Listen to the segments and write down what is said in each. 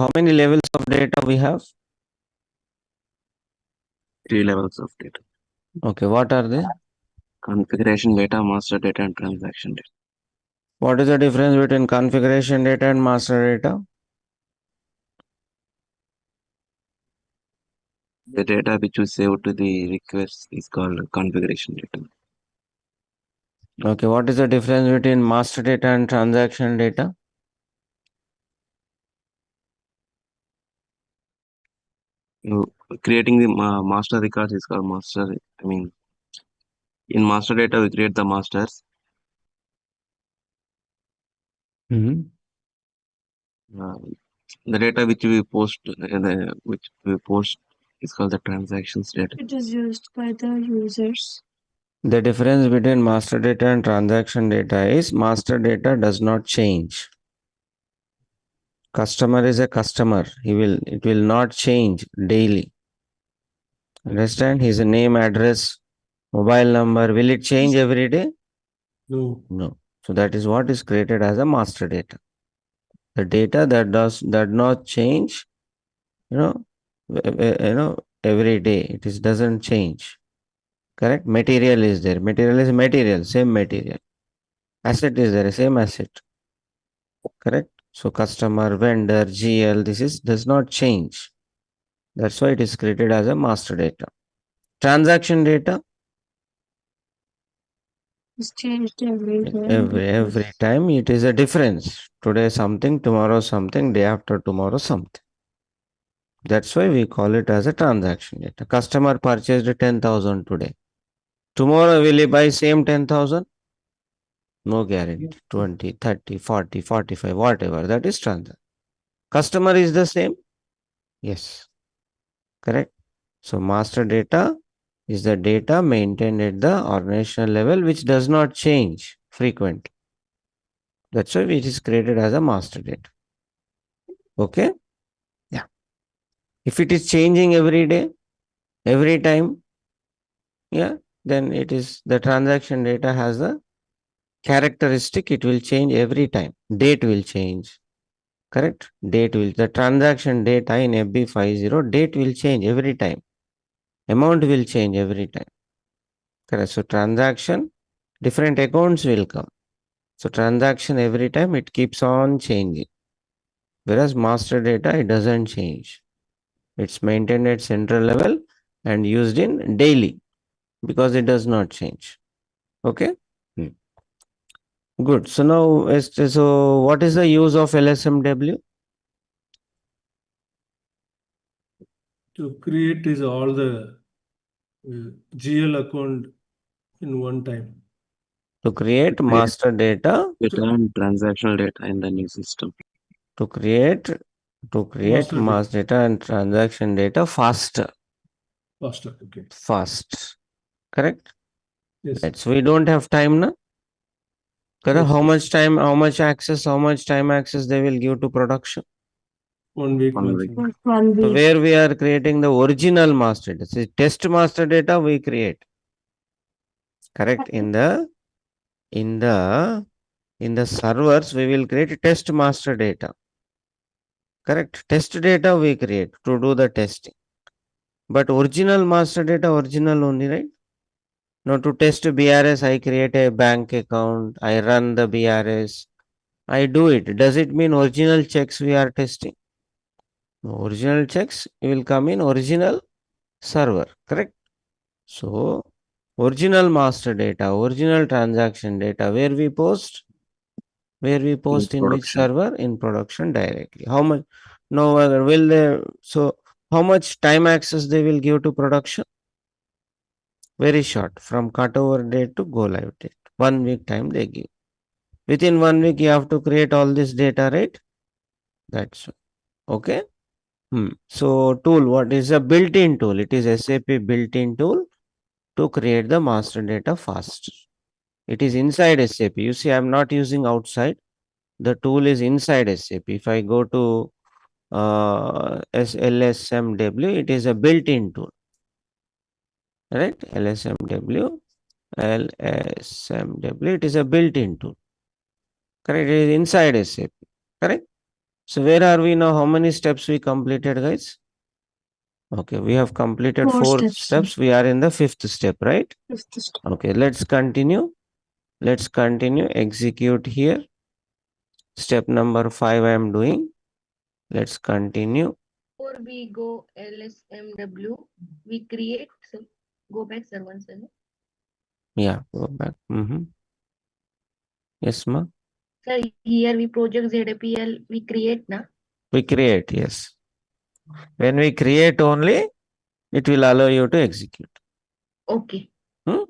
how many levels of data we have? 3 levels of data. Okay, what are they? Configuration data, master data, and transaction data. What is the difference between configuration data and master data? The data which we save to the request is called configuration data. Okay, what is the difference between master data and transaction data? Creating the master records is called master. In master data, we create the masters. Mm-hmm. The data which we post is called the transactions data. It is used by the users. The difference between master data and transaction data is master data does not change. Customer is a customer. It will not change daily. Understand? His name, address, mobile number. Will it change every day? No. No. So that is what is created as a master data. The data that does not change, every day. It doesn't change. Correct? Material is there. Material is material, same material. Asset is there, same asset. Correct? So customer, vendor, GL, does not change. That's why it is created as a master data. Transaction data, It's changed every day. every time it is a difference. Today something, tomorrow something, day after tomorrow something. That's why we call it as a transaction data. Customer purchased 10,000 today. Tomorrow will he buy same 10,000? No guarantee. 20, 30, 40, 45, whatever. That is transaction. Customer is the same? Yes. Correct. So master data is the data maintained at the organizational level which does not change frequently. That's why it is created as a master data. Okay? Yeah. If it is changing every day, every time, yeah, then it is the transaction data has a characteristic, it will change every time. Date will change. Correct? Date will, the transaction data in FB50, date will change every time. Amount will change every time. Correct. So transaction, different accounts will come. So transaction every time it keeps on changing. Whereas master data, it doesn't change. It's maintained at central level and used in daily because it does not change. Okay. Good. So now, so what is the use of LSMW? To create is all the GL account in one time. To create master data. Data and transactional data in the new system. To create master data and transaction data faster. Faster. Okay. Fast. Correct? Yes. Right. So we don't have time now. Correct? Yes. How much time, how much access, how much time access they will give to production? 1 week. 1 week. 1 week. So where we are creating the original master data. See, test master data we create. Correct? In the servers, we will create test master data. Correct? Test data we create to do the testing. But original master data, original only, right? Now to test BRS, I create a bank account. I run the BRS. I do it. Does it mean original checks we are testing? No, original checks will come in original server. Correct? So original master data, original transaction data, where we post? Where we post in which server? In production directly. How much? No, will they? So how much time access they will give to production? Very short, from cutover date to go live date. 1 week time they give. Within 1 week, you have to create all this data, right? That's okay. So tool, what is a built-in tool? It is SAP built-in tool to create the master data fast. It is inside SAP. You see, I'm not using outside. The tool is inside SAP. If I go to LSMW, it is a built-in tool. Right? LSMW, it is a built-in tool. Correct? It is inside SAP. Correct? So where are we now? How many steps we completed, guys? Okay, we have completed 4 4 steps. steps. We are in the 5th step, right? 5th step. Okay, let's continue. Let's continue. Execute here. Step number 5 I am doing. Let's continue. Before we go LSMW, we create, so go back sir once again. Yeah, go back. Yes, ma. Sir, here we project ZAPL, we create na. We create, yes. When we create only, it will allow you to execute. Okay. Yeah.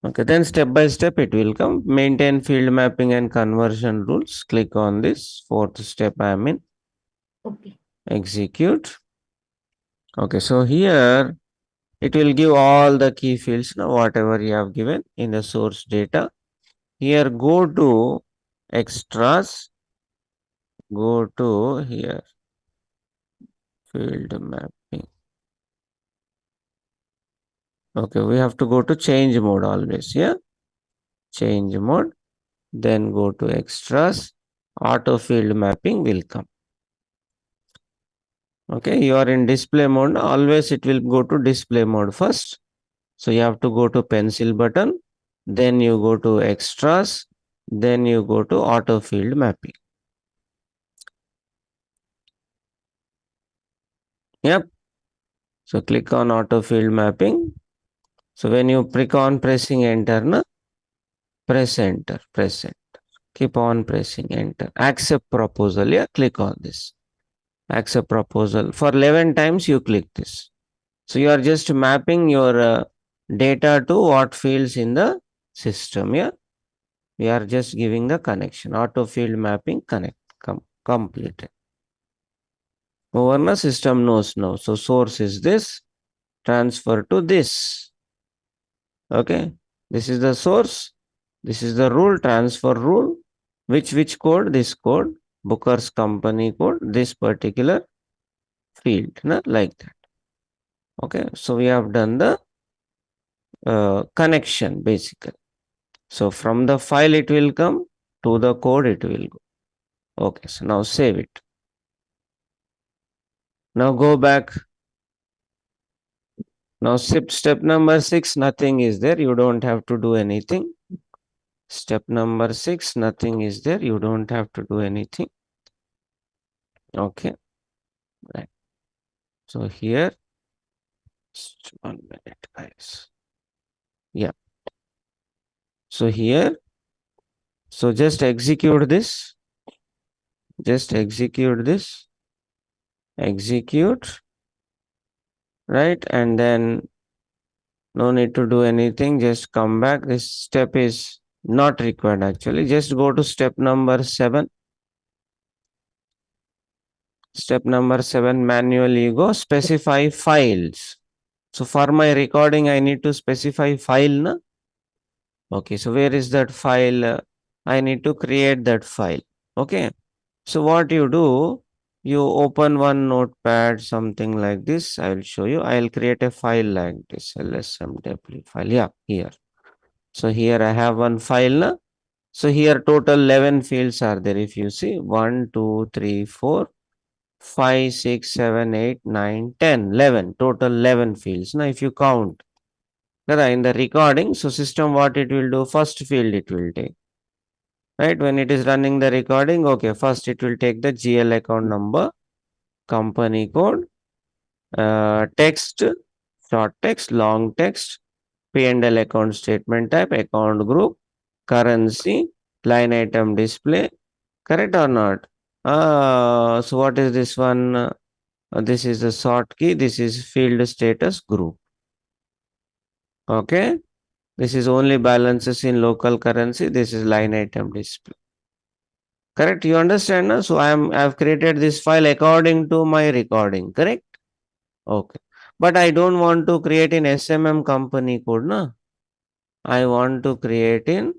Okay, then step by step it will come. Maintain field mapping and conversion rules. Click on this. 4th step I am in. Okay. Execute. Okay, so here it will give all the key fields now, whatever you have given in the source data. Here go to extras. Go to here. Field mapping. Okay, we have to go to change mode always. Yeah. Change mode. Then go to extras. Auto field mapping will come. Okay, you are in display mode. Always it will go to display mode first. So you have to go to pencil button. Then you go to extras. Then you go to auto field mapping. Yep. So click on auto field mapping. So when you click on pressing enter, na, press enter, press enter. Keep on pressing enter. Accept proposal. Yeah, click on this. Accept proposal. For 11 times you click this. So you are just mapping your data to what fields in the system. Yeah. We are just giving the connection. Auto field mapping connect. Completed. Over na system knows now. So source is this. Transfer to this. Okay. This is the source. This is the rule, transfer rule. Which code? This code. Booker's company code. This particular field. Na? Like that. Okay. So we have done the connection basically. So from the file it will come, to the code it will go. Okay. So now save it. Now go back. Now step number 6, nothing is there. You don't have to do anything. Step number 6, nothing is there. You don't have to do anything. Okay. Right. So here, just 1 minute, guys. Yeah. So here, so just execute this. Just execute this. Execute. Right. And then no need to do anything. Just come back. This step is not required actually. Just go to step number 7. Step number 7, manually go specify files. So for my recording, I need to specify file. Na? Okay, so where is that file? I need to create that file. Okay, so what you do, you open one notepad, something like this. I will show you. I will create a file like this, LSMW file. Yeah, here. So here I have one file. Na? So here total 11 fields are there. If you see 1, 2, 3, 4, 5, 6, 7, 8, 9, 10, 11. Total 11 fields. Now if you count in the recording, so system what it will do, first field it will take. Right, when it is running the recording, okay, first it will take the GL account number, company code, text, short text, long text, P&L account statement type, account group, currency, line item display, correct or not? So what is this one? This is the sort key, this is field status group. Okay, this is only balances in local currency, this is line item display. Correct, you understand? No? So I have created this file according to my recording, correct? Okay, but I don't want to create in SMM company code. No? I want to create in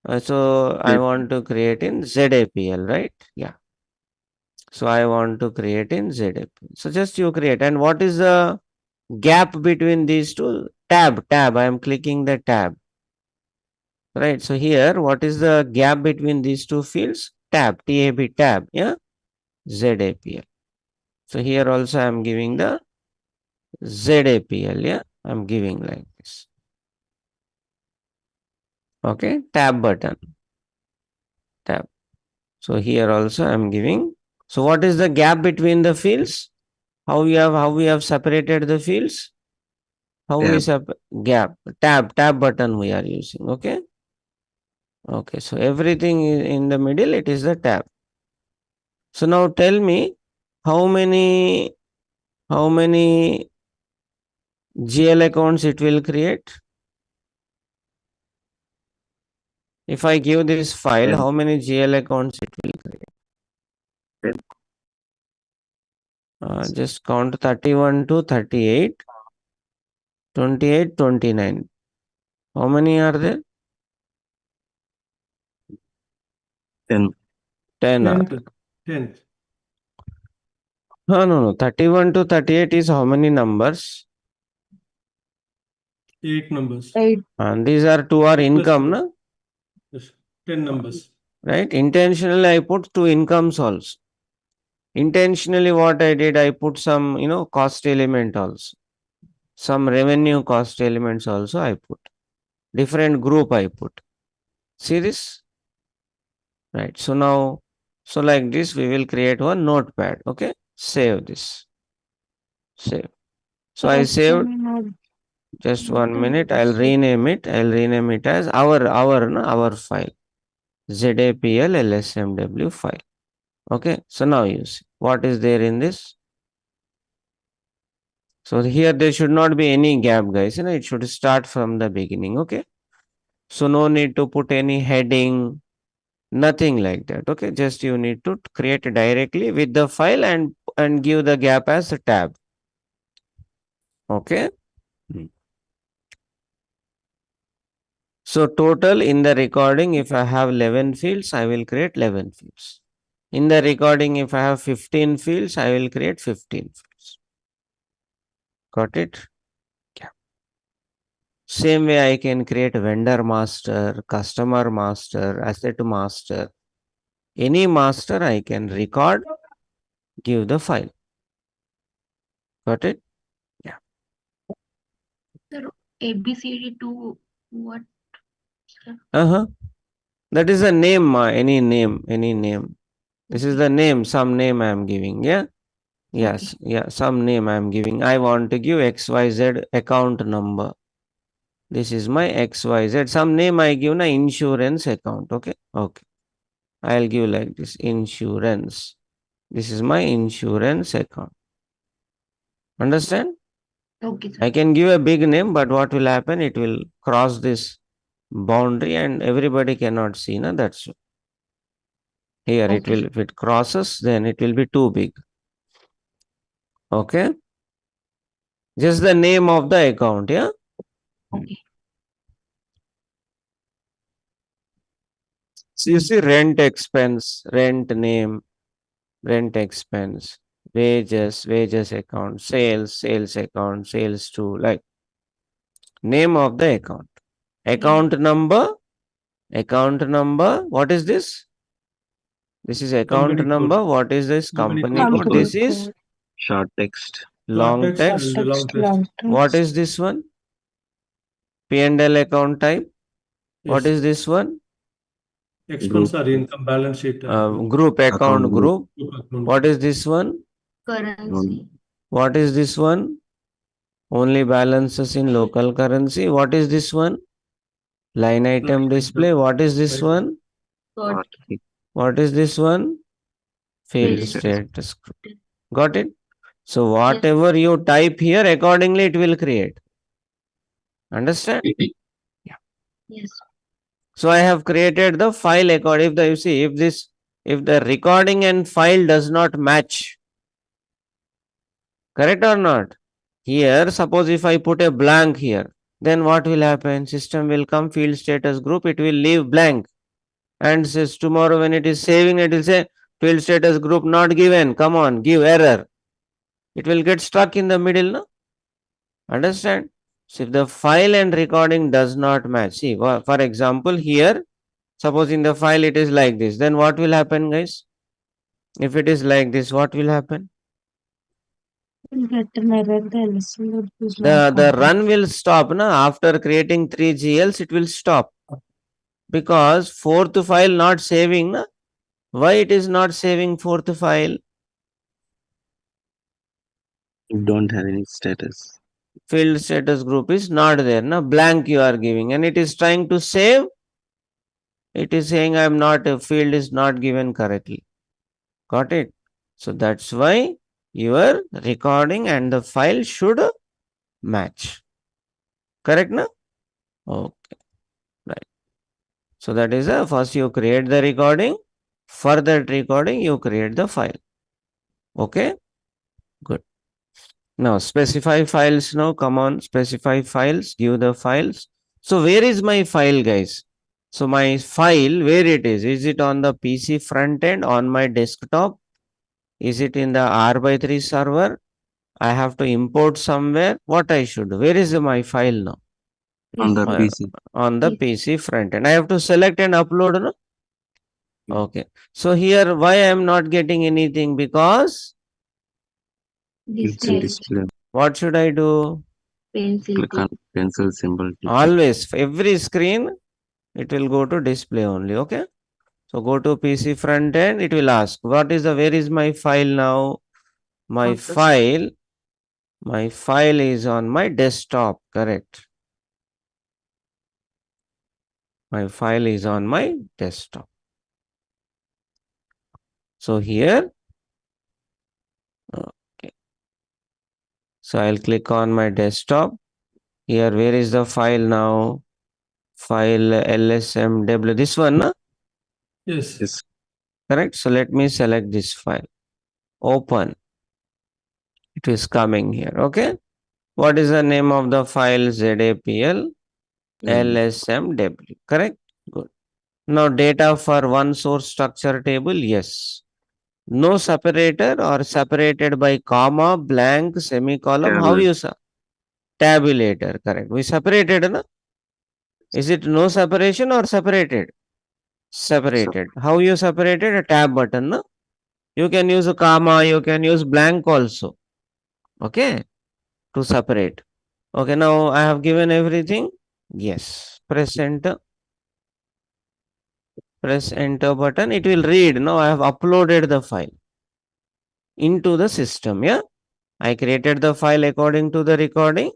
I want to create in ZAPL, right? Yeah. So I want to create in ZAPL. So just you create. And what is the gap between these two? Tab. I am clicking the tab. Right. So here, what is the gap between these two fields? tab, tab, tab, yeah, ZAPL. So here also I am giving the ZAPL, yeah, I am giving like this. Okay, tab button, tab. So here also I am giving. So what is the gap between the fields? How we have separated the fields? How we gap, tab button we are using. Okay. Okay. So everything is in the middle, it is the tab. So now tell me how many GL accounts it will create? If I give this file, 10. how many GL accounts it will create? 10. Just count 31 to 38, 28, 29. How many are there? 10. 10 are. 10th. 10th. No. 31 to 38 is how many numbers? 8 numbers. 8. And these are two are income, na? Yes. 10 numbers. Right? Intentionally, I put two incomes also. Intentionally, what I did, I put some, cost element also. Some revenue cost elements also I put. Different group I put. See this? Right. So now, so like this, we will create one notepad. Okay. Save this. Save. So I saved. Just 1 minute. I'll rename it. I'll rename it as our file. ZAPL LSMW file. Okay. So now you see what is there in this. So here there should not be any gap, guys. It should start from the beginning. Okay. So no need to put any heading, nothing like that. Okay. Just you need to create directly with the file and give the gap as a tab. Okay. So total in the recording, if I have 11 fields, I will create 11 fields. In the recording, if I have 15 fields, I will create 15 fields. Got it? Yeah. Same way I can create vendor master, customer master, asset master. Any master I can record, give the file. Got it? Yeah. Sir, ABCD to what? Sir? That is a name, any name. This is the name, some name I am giving. Yeah. Yes. Okay. Yeah. Some name I am giving. I want to give XYZ account number. This is my XYZ. Some name I give na insurance account. Okay. Okay. I'll give like this insurance. This is my insurance account. Understand? Okay, sir. I can give a big name, but what will happen? It will cross this boundary and everybody cannot see. Na? That's here. It Okay, will, sir. if it crosses, then it will be too big. Okay. Just the name of the account. Yeah. Okay. So you see rent expense, rent name, rent expense, wages account, sales account, sales to like name of the account. Account number, what is this? This is account Company number. code. What is this? Company Company code. code. This is Short text. long Short text. and long text. What is this one? P&L account type. What Yes. is this one? Expense or income balance sheet. Group account group. Account. What is this one? Currency. What is this one? Only balances in local currency. What is this one? Line item display. What is this one? Short. What is this one? Field Field status. Got it? So whatever you type here, accordingly it will create. Understand? Yeah. Yes. So I have created the file record. If the recording and file does not match, correct or not? Here, suppose if I put a blank here, then what will happen? System will come field status group, it will leave blank. And says tomorrow when it is saving, it will say field status group not given. Come on, give error. It will get stuck in the middle, no? Understand? So if the file and recording does not match, see, for example, here Suppose in the file it is like this, then what will happen, guys? If it is like this, what will happen? We'll get an error. The LSMW is not The complete. run will stop. Na? After creating 3 GLs, it will stop. Because fourth file not saving. Na? Why it is not saving fourth file? You don't have any status. Field status group is not there. Na? Blank you are giving. And it is trying to save. It is saying I am not, a field is not given correctly. Got it? So that's why your recording and the file should match. Correct, na? Okay, right. So that is first you create the recording. For that recording, you create the file. Okay, good. Now specify files. Now come on, specify files. Give the files. So where is my file, guys? So my file, where it is? Is it on the PC front end on my desktop? Is it in the R/3 server? I have to import somewhere. What I should do? Where is my file now? On the Uh, PC. On the PC front end. I have to select and upload. No? Okay. So here, why I am not getting anything? Because It's a Display. display. what should I do? Pencil Click key. on pencil symbol. Always, for every screen, it will go to display only. Okay. So go to PC front end. It will ask, what is the, where is my file now? My file is on my desktop. Correct. My file is on my desktop. So here, okay. So I'll click on my desktop. Here, where is the file now? File LSMW. This one, na? Yes. Yes. Correct. So let me select this file. Open. It is coming here. Okay. What is the name of the file? ZAPL LSMW. Correct. Good. Now data for one source structure table. Yes. No separator or separated by comma, blank, semicolon. How you say? Tabulator. Correct. We separated, na? Is it no separation or separated? Separated. How you separated? A tab button, na? You can use a comma, you can use blank also. Okay. To separate. Okay. Now I have given everything. Yes. Press enter. Press enter button. It will read. Now I have uploaded the file into the system. Yeah. I created the file according to the recording.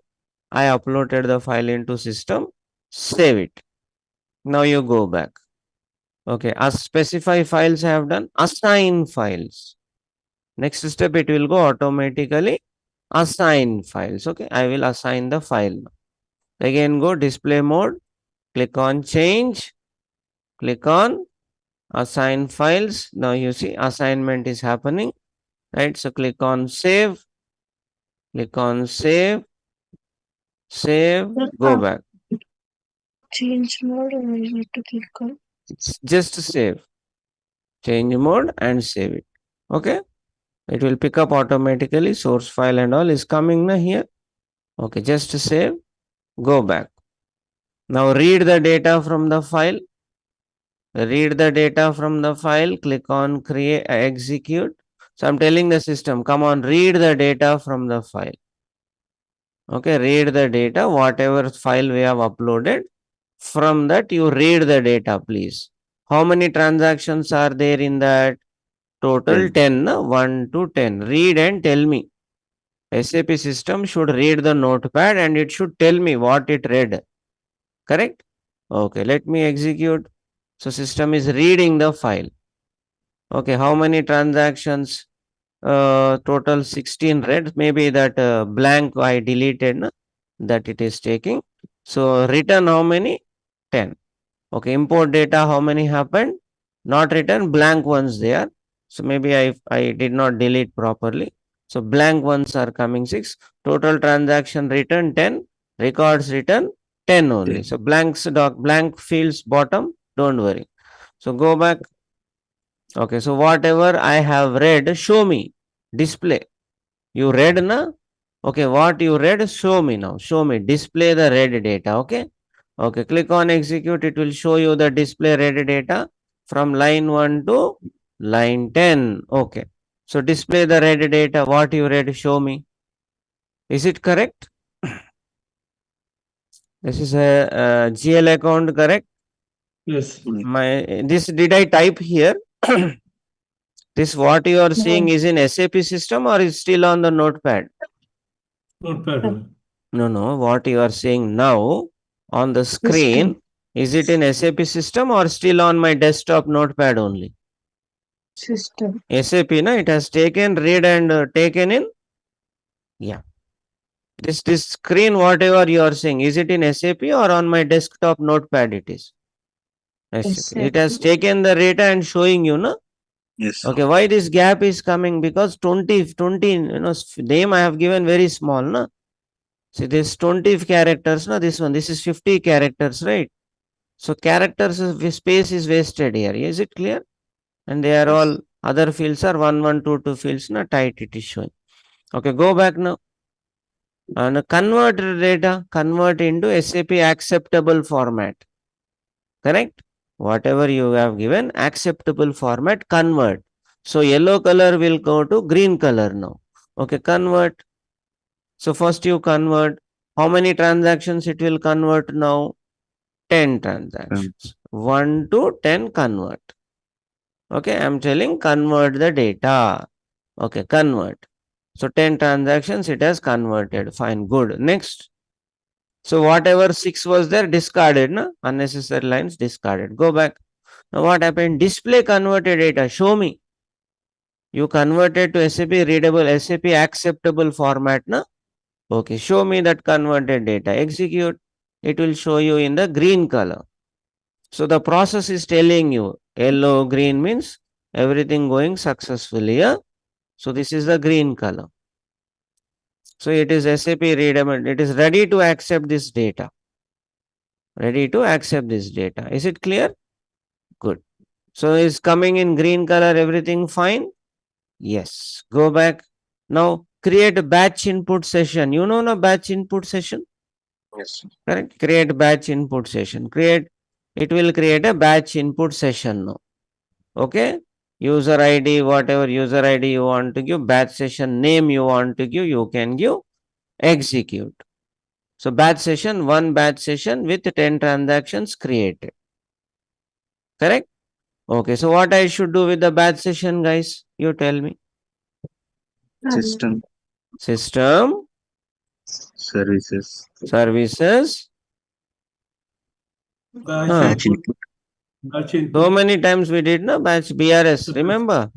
I uploaded the file into system. Save it. Now you go back. Okay. As specify files I have done. Assign files. Next step, it will go automatically assign files. Okay. I will assign the file. Again, go display mode. Click on change. Click on assign files. Now you see assignment is happening. Right. So click on save. Click on save. Save. Go back. Change mode, and I need to click on. Just save. Change mode and save it. Okay. It will pick up automatically. Source file and all is coming now here. Okay. Just save. Go back. Now read the data from the file. Read the data from the file. Click on create, execute. So I'm telling the system, come on, read the data from the file. Okay. Read the data, whatever file we have uploaded. From that, you read the data, please. How many transactions are there in that? Total 10, 1 to 10. Read and tell me. SAP system should read the notepad and it should tell me what it read. Correct? Okay, let me execute. So system is reading the file. Okay, how many transactions? Total 16 read. Maybe that blank I deleted, na? That it is taking. So return how many? 10. Okay, import data, how many happened? Not written, blank ones there. So maybe I did not delete properly. So blank ones are coming 6. Total transaction written 10. Records written 10 only. So blank fields bottom, don't worry. So go back. Okay, so whatever I have read, show me. Display. You read, na? Okay, what you read, show me now. Show me. Display the read data. Okay. Okay, click on execute. It will show you the display read data from line 1 to line 10. Okay. So display the read data. What you read, show me. Is it correct? This is a GL account, correct? Yes. This did I type here? This what you are seeing No. is in SAP system or is still on the notepad? Notepad. No. What you are seeing now on the screen, is it in SAP system or still on my desktop notepad only? System. SAP, na, it has taken, read and taken in. Yeah. This screen, whatever you are seeing, is it in SAP or on my desktop notepad it is? SAP. It has taken the data and showing you, no? Yes. Okay, why this gap is coming? Because 20, name I have given very small, no? See, this 20 characters, no? This one, this is 50 characters, right? So characters space is wasted here. Is it clear? And they are all other fields are 1122 fields, no? Tight it is showing. Okay, go back now. And convert data, convert into SAP acceptable format. Correct? Whatever you have given, acceptable format, convert. So yellow color will go to green color now. Okay, convert. So first you convert. How many transactions it will convert now? 10 transactions. 1 to 10 convert. Okay, I'm telling convert the data. Okay, convert. So 10 transactions it has converted. Fine, good. Next. So whatever 6 was there, discarded. No? Unnecessary lines discarded. Go back. Now what happened? Display converted data. Show me. You converted to SAP readable, SAP acceptable format. No? Okay, show me that converted data. Execute. It will show you in the green color. So the process is telling you yellow, green means everything going successfully. Yeah? So this is the green color. So it is SAP readable. It is ready to accept this data. Ready to accept this data. Is it clear? Good. So is coming in green color, everything fine? Yes. Go back. Now create a batch input session. You know the batch input session? Yes. Correct. Create batch input session. It will create a batch input session now. Okay. User ID, whatever user ID you want to give, batch session name you want to give, you can give, execute. So batch session, one batch session with 10 transactions created. Correct? Okay. So what I should do with the batch session, guys? You tell me. System. System, Services. services. Batch Batch input. input. Batch So input. many times we did na batch BRS. Remember?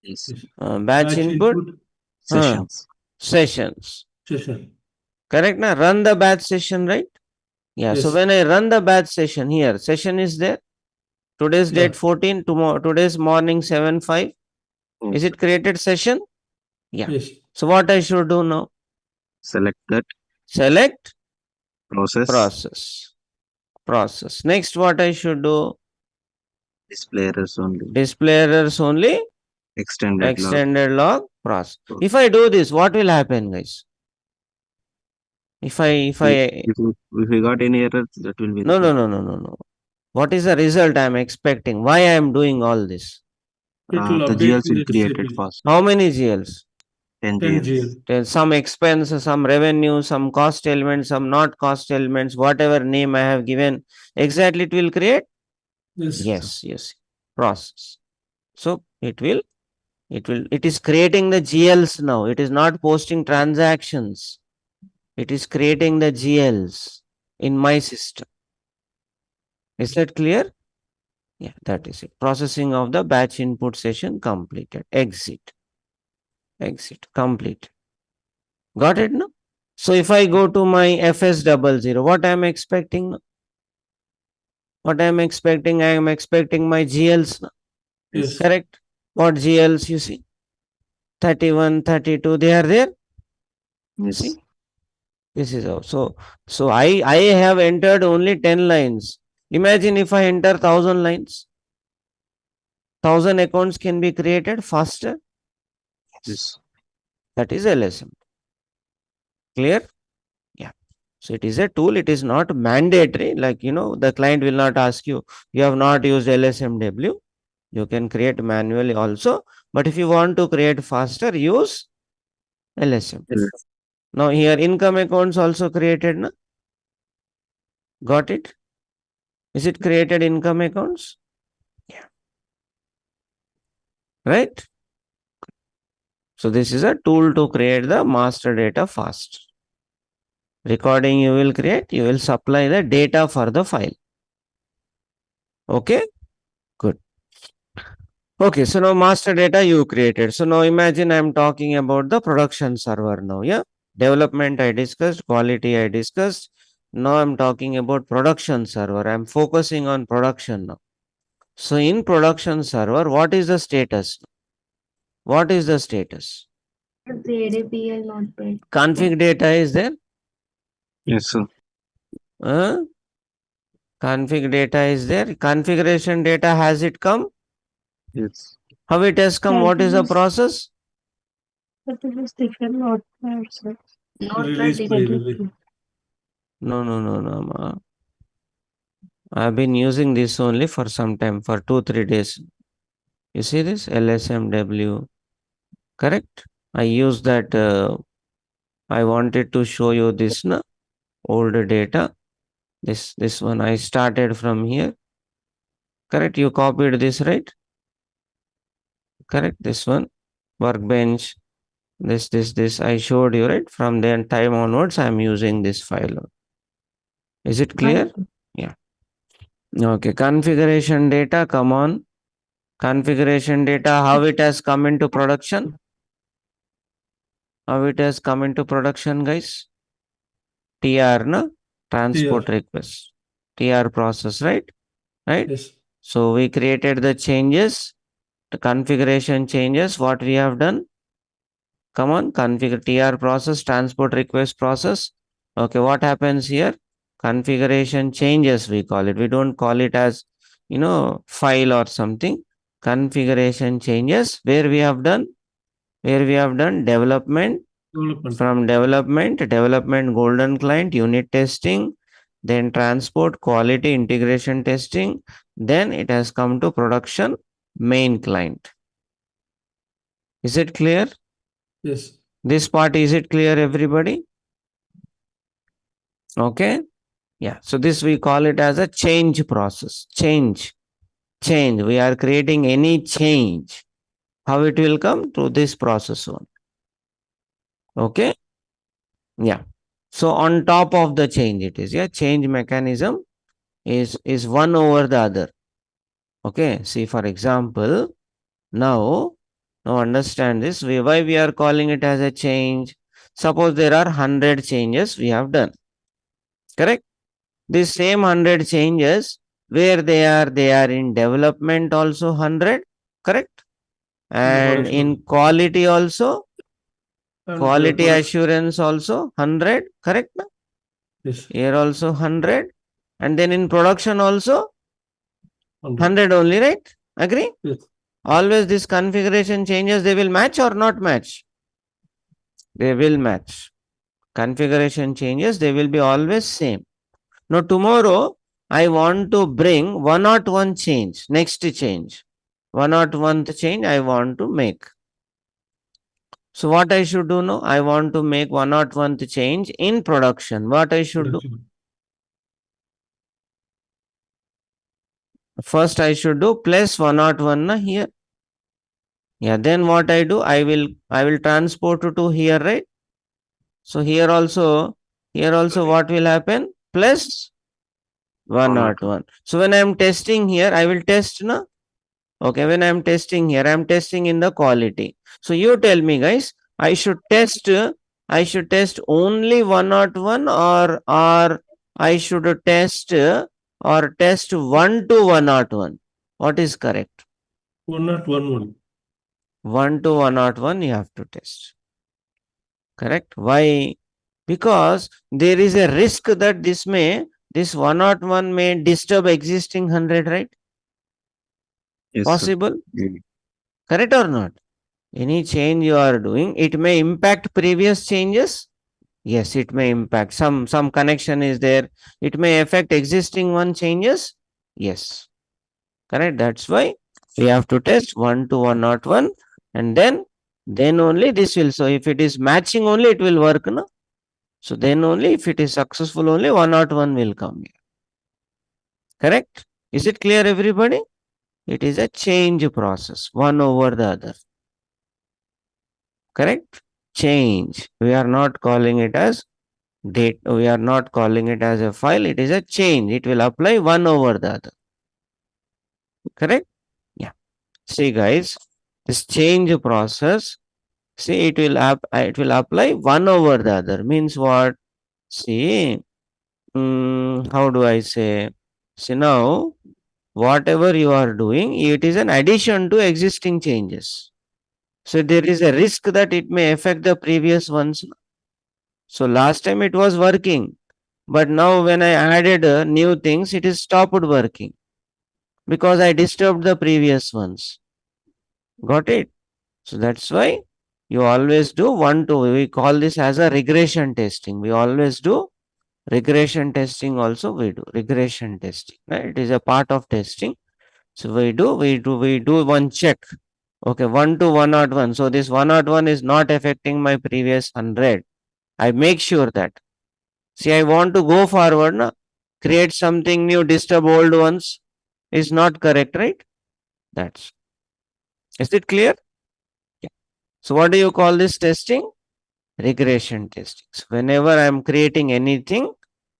Yes. Yes. Batch input. Sessions. Sessions. Session. Correct na? Run the batch session, right? Yeah. So Yes. when I run the batch session here, session is there. Today's Yeah. date 14. Tomorrow. Today's morning 7:05. Is it created session? Yeah. Yes. So what I should do now? Select that. Select Process. process. Next, what I should do? Display errors only. Display errors only. Extended Log process. If I do this, what will happen, guys? If I If we got any errors, that will be no. What is the result I am expecting? Why I am doing all this? It will the update GLs will in create it SAP. fast. How many GLs? 10 10 GLs. GL. There's some expense, some revenue, some cost elements, some not cost elements, whatever name I have given, exactly it will create? Yes. Yes. Process. So it is creating the GLs now. It is not posting transactions. It is creating the GLs in my system. Is that clear? Yeah, that is it. Processing of the batch input session completed. Exit. Complete. Got it now? So if I go to my FS00, what I am expecting now? What I am expecting? I am expecting my GLs now. Yes. Correct? What GLs you see? 31, 32, they are there? Yes. See? This is how. So I have entered only 10 lines. Imagine if I enter 1000 lines. 1000 accounts can be created faster. Yes. That is LSM. Clear? Yeah. So it is a tool. It is not mandatory. Like, the client will not ask you, you have not used LSMW. You can create manually also. But if you want to create faster, use LSM. Yes. Now here income accounts also created. Na? Got it? Is it created income accounts? Yeah. Right? So this is a tool to create the master data fast. Recording you will create, you will supply the data for the file. Okay? Good. Okay, so now master data you created. So now imagine I'm talking about the production server now. Yeah. Development I discussed, quality I discussed. Now I'm talking about production server. I'm focusing on production now. So in production server, what is the status? What is the status? ADPL not paid. Config data is there? Yes, sir. Config data is there. Configuration data, has it come? Yes. How it has come? What is the Yes. process? But it was taken not bad, sir. Not Release that by it- release. No. I've been using this only for some time, for 2-3 days. You see this LSMW, correct? I use that. I wanted to show you this old data. This one I started from here. Correct? You copied this, right? Correct? This one workbench. This I showed you, right? From then time onwards, I'm using this file. Is it clear? Yeah. Okay. Configuration data, come on. Configuration data, how it has come into production? How it has come into production, guys? TR, no? Transport request. TR process, right? Right? Yes. So we created the changes, the configuration changes, what we have done. Come on, configure TR process, transport request process. Okay, what happens here? Configuration changes, we call it. We don't call it as, file or something. Configuration changes, where we have done development. From development golden client, unit testing, then transport, quality, integration testing, then it has come to production main client. Is it clear? Yes. This part, is it clear, everybody? Okay. Yeah. So this we call it as a change process. Change. We are creating any change. How it will come to this process one. Okay. Yeah. So on top of the change it is. Yeah. Change mechanism is one over the other. Okay. See, for example, now understand this. Why we are calling it as a change? Suppose there are 100 changes we have done. Correct? These same 100 changes, where they are in development also 100. Correct? And in quality also, quality assurance also 100. Correct? Yes. Here also 100. And then in production also 100 only, right? Agree? Yes. Always this configuration changes, they will match or not match? They will match. Configuration changes, they will be always same. Now tomorrow, I want to bring 101 change, next change. 101th change I want to make. So what I should do now? I want to make 101th change in production. What I should do? First I should do plus 101 here. Yeah, then what I do? I will transport to here, right? So here also what will happen? Plus 101. So when I am testing here, I will test na. Okay, when I am testing here, I am testing in the quality. So you tell me, guys, I should test only 101, or I should test 1 to 101. What is correct? 101. 1 to 101 you have to test. Correct? Why? Because there is a risk that this 101 may disturb existing 100, right? Yes, Possible? sir. Correct or not? Any change you are doing, it may impact previous changes. Yes, it may impact. Some connection is there. It may affect existing one changes. Yes. Correct. That's why we have to test 1 to 101, and then only this will. So if it is matching only, it will work. No? So then only if it is successful, only 101 will come here. Correct? Is it clear, everybody? It is a change process, one over the other. Correct? Change. We are not calling it as date. We are not calling it as a file. It is a change. It will apply one over the other. Correct? Yeah. See, guys, this change process. See, it will apply one over the other. Means what? See, how do I say? See, now whatever you are doing, it is an addition to existing changes. So there is a risk that it may affect the previous ones. So last time it was working, but now when I added new things, it is stopped working because I disturbed the previous ones. Got it? So that's why you always do 1 2. We call this as a regression testing. We always do regression testing also. We do regression testing. Right? It is a part of testing. So we do one check. Okay, 1 to 101. So this 101 is not affecting my previous 100. I make sure that. See, I want to go forward, na? Create something new, disturb old ones is not correct, right? That's. Is it clear? Yeah. So what do you call this testing? Regression testing. So whenever I am creating anything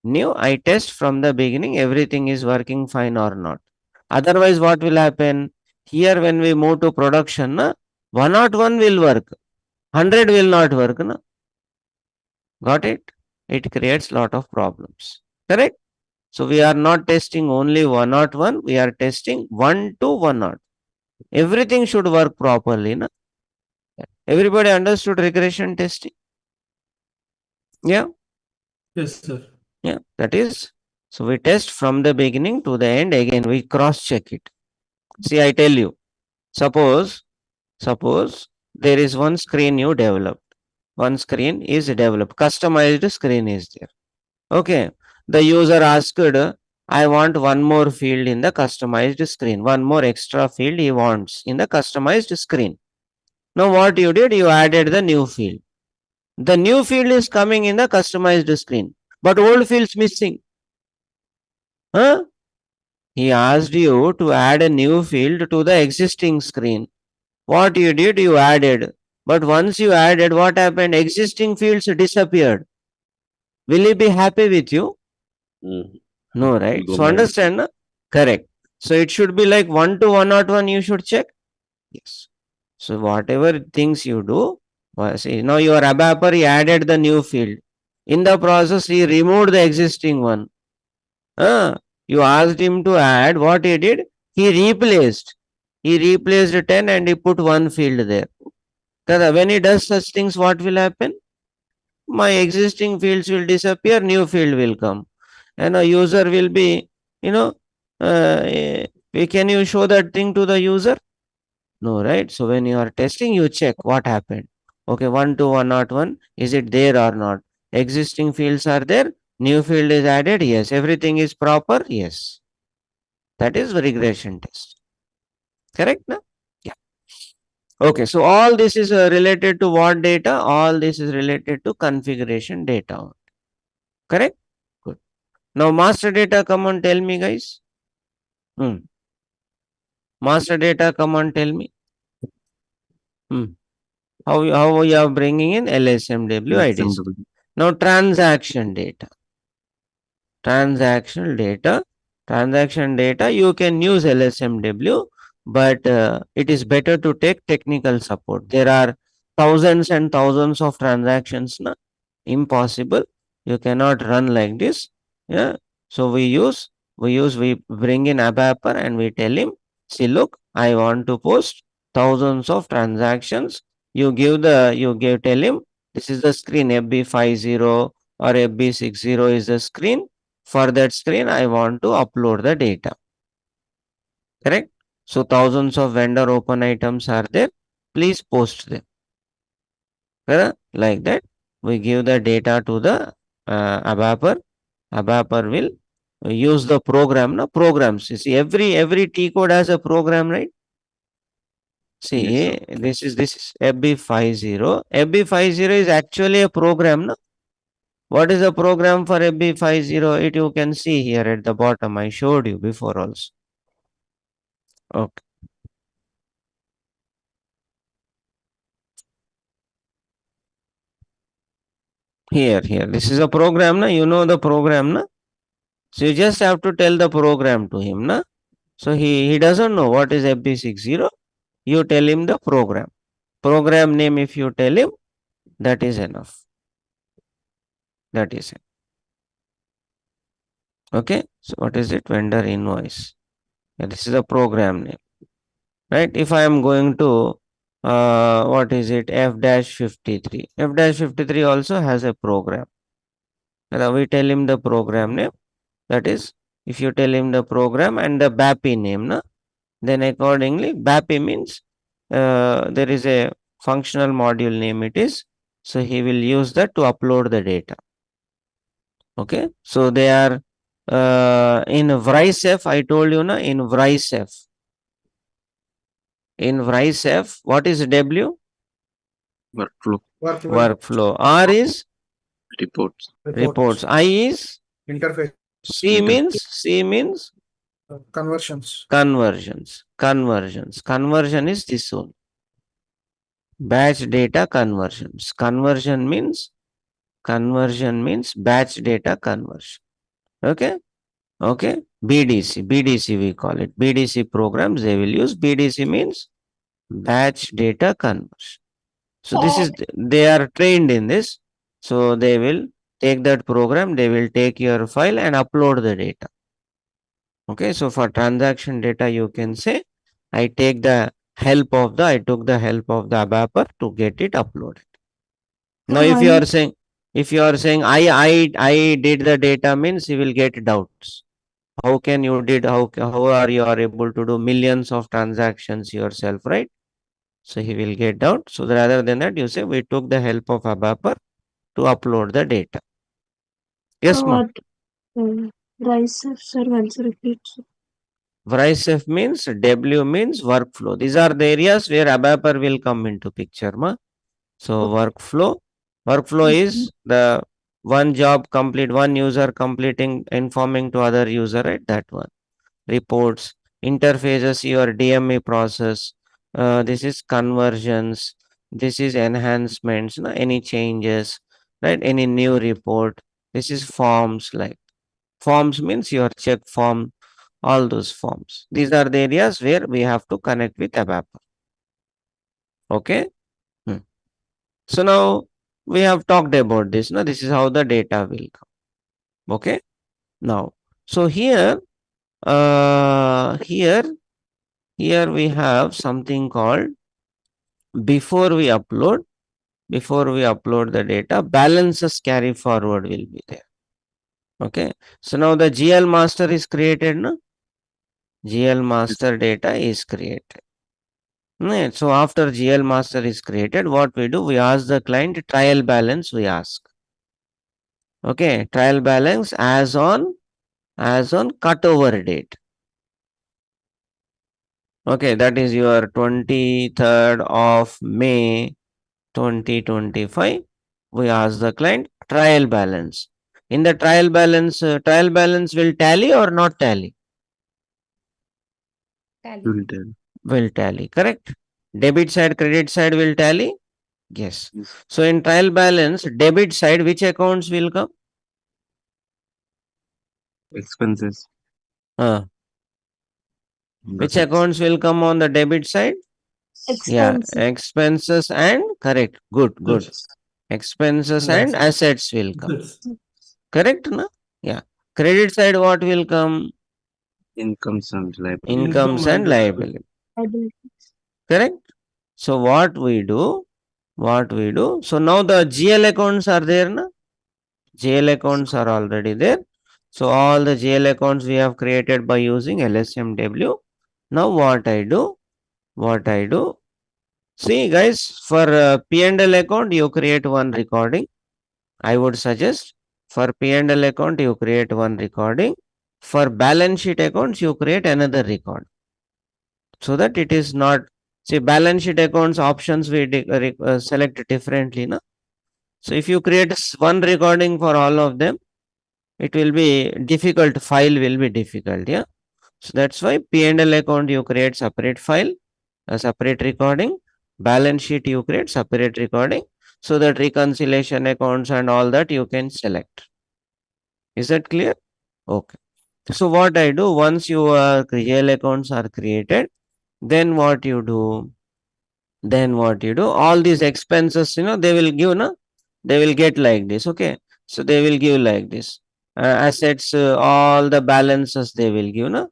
new, I test from the beginning everything is working fine or not. Otherwise, what will happen? Here, when we move to production, na, 101 will work, 100 will not work. Na? Got it? It creates lot of problems. Correct? So we are not testing only 101, we are testing 1 to 100. Everything should work properly. Na? Everybody understood regression testing? Yeah? Yes, sir. Yeah, that is. So we test from the beginning to the end. Again, we cross check it. See, I tell you, suppose there is one screen you developed. One screen is developed. Customized screen is there. Okay. The user asked, I want one more field in the customized screen. One more extra field he wants in the customized screen. Now what you did, you added the new field. The new field is coming in the customized screen, but old fields missing. Huh? He asked you to add a new field to the existing screen. What you did, you added. But once you added, what happened? Existing fields disappeared. Will he be happy with you? No, right? Go So mad. understand? Na? Correct. So it should be like 1 to 101 you should check. Yes. So whatever things you do, see, now your ABAPer, he added the new field. In the process, he removed the existing one. You asked him to add, what he did? He replaced. He replaced 10 and he put one field there. When he does such things, what will happen? My existing fields will disappear, new field will come. And a user will be, you know, can you show that thing to the user? No, right? So when you are testing, you check what happened. Okay, 1 to 101, is it there or not? Existing fields are there, new field is added, yes. Everything is proper, yes. That is regression test. Correct? No? Yeah. Okay, so all this is related to what data? All this is related to configuration data. Correct? Good. Now, master data, come on, tell me, guys. Master data, come on, tell me. How you are bringing in LSMW IDs. LSMW. Now, transaction data. Transaction data, you can use LSMW, but it is better to take technical support. There are thousands and thousands of transactions. Na? Impossible. You cannot run like this. Yeah. So we bring in ABAPer and we tell him, see, look, I want to post thousands of transactions. You tell him, this is the screen FB50 or FB60 is the screen. For that screen, I want to upload the data. Correct? So thousands of vendor open items are there. Please post them. Correct? Like that. we give the data to the Appro. Appro will use the program. No programs. You see, every T code has a program, right? See, Yes, sir. this is FB50. FB50 is actually a program. No? What is the program for FB50? It you can see here at the bottom. I showed you before also. Okay. Here. This is a program. Na? You know the program. Na? So you just have to tell the program to him. Na? So he doesn't know what is FB60. You tell him the program. Program name, if you tell him, that is enough. That is it. Okay. So what is it? Vendor invoice. Yeah, this is a program name. Right. If I am going to what is it? F-53. F-53 also has a program. Now we tell him the program name. That is, if you tell him the program and the BAPI name, na, then accordingly, BAPI means there is a functional module name it is. So he will use that to upload the data. Okay. So they are in VRICEF, I told you, na, in VRICEF. In VRICEF, what is W? Workflow, Workflow. R is reports, reports. I is Interface. C means Conversions. conversions. Conversion is this one. Batch data conversions. Conversion means batch data conversion. Okay. BDC we call it. BDC programs they will use. BDC means batch data conversion. So this is, they are trained in this. So they will take that program, they will take your file and upload the data. Okay. So for transaction data, you can say, I took the help of the Appro to get it uploaded. Now, if you are saying, I did the data, means you will get doubts. How can you did, how are you are able to do millions of transactions yourself, right? So he will get doubt. So rather than that, you say, we took the help of Appro to upload the data. Yes, ma. RICEF, sir, once repeat. VRICEF means W means workflow. These are the areas where Appro will come into picture, ma. So workflow is the one job complete, one user completing, informing to other user, right? That one. Reports, interfaces, your DME process. This is conversions. This is enhancements, no? Any changes, right? Any new report. This is forms, like forms means your check form, all those forms. These are the areas where we have to connect with Appro. Okay. So now we have talked about this. Now this is how the data will come. Okay. Now, so here we have something called, before we upload the data, balances carry forward will be there. Okay. So now the GL master is created. No? GL master data is created. Right. So after GL master is created, what we do, we ask the client trial balance, we ask. Okay. Trial balance as on cutover date. Okay. That is your 23rd of May 2025. We ask the client trial balance. In the trial balance will tally or not tally? Tally. Will tally, correct? Debit side, credit side will tally? Yes. So in trial balance, debit side, which accounts will come? expenses. Which accounts will come on the debit side? Yeah, expenses and, correct. Good. Expenses and assets will come. Correct, no? Yeah. Credit side, what will come? Incomes and liabilities. Incomes and liability. Correct? So what we do? So now the GL accounts are there, na? GL accounts are already there. So all the GL accounts we have created by using LSMW. Now what I do? See guys, for P&L account, you create one recording. I would suggest for P&L account, you create one recording. For balance sheet accounts, you create another record. So that it is not, see, balance sheet accounts options we select differently. No? So if you create one recording for all of them, it will be difficult. File will be difficult. Yeah. So that's why P&L account you create separate file, a separate recording. Balance sheet you create separate recording. So that reconciliation accounts and all that you can select. Is that clear? Okay. So what I do, once your GL accounts are created, then what you do? All these expenses, they will give, no? They will get like this. Okay. So they will give like this. Assets, all the balances they will give, no?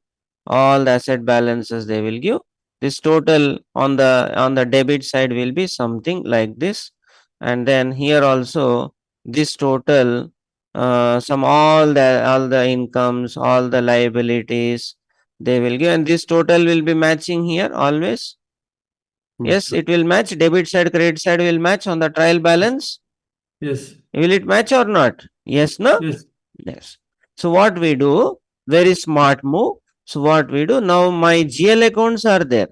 All the asset balances they will give. This total on the debit side will be something like this. And then here also this total, some all the incomes, all the liabilities they will give, and this total will be matching here always. Yes, sir. it will match. Debit side, credit side will match on the trial balance. Yes. Will it match or not? Yes, no? Yes. Yes. So what we do, very smart move. So what we do, now my GL accounts are there.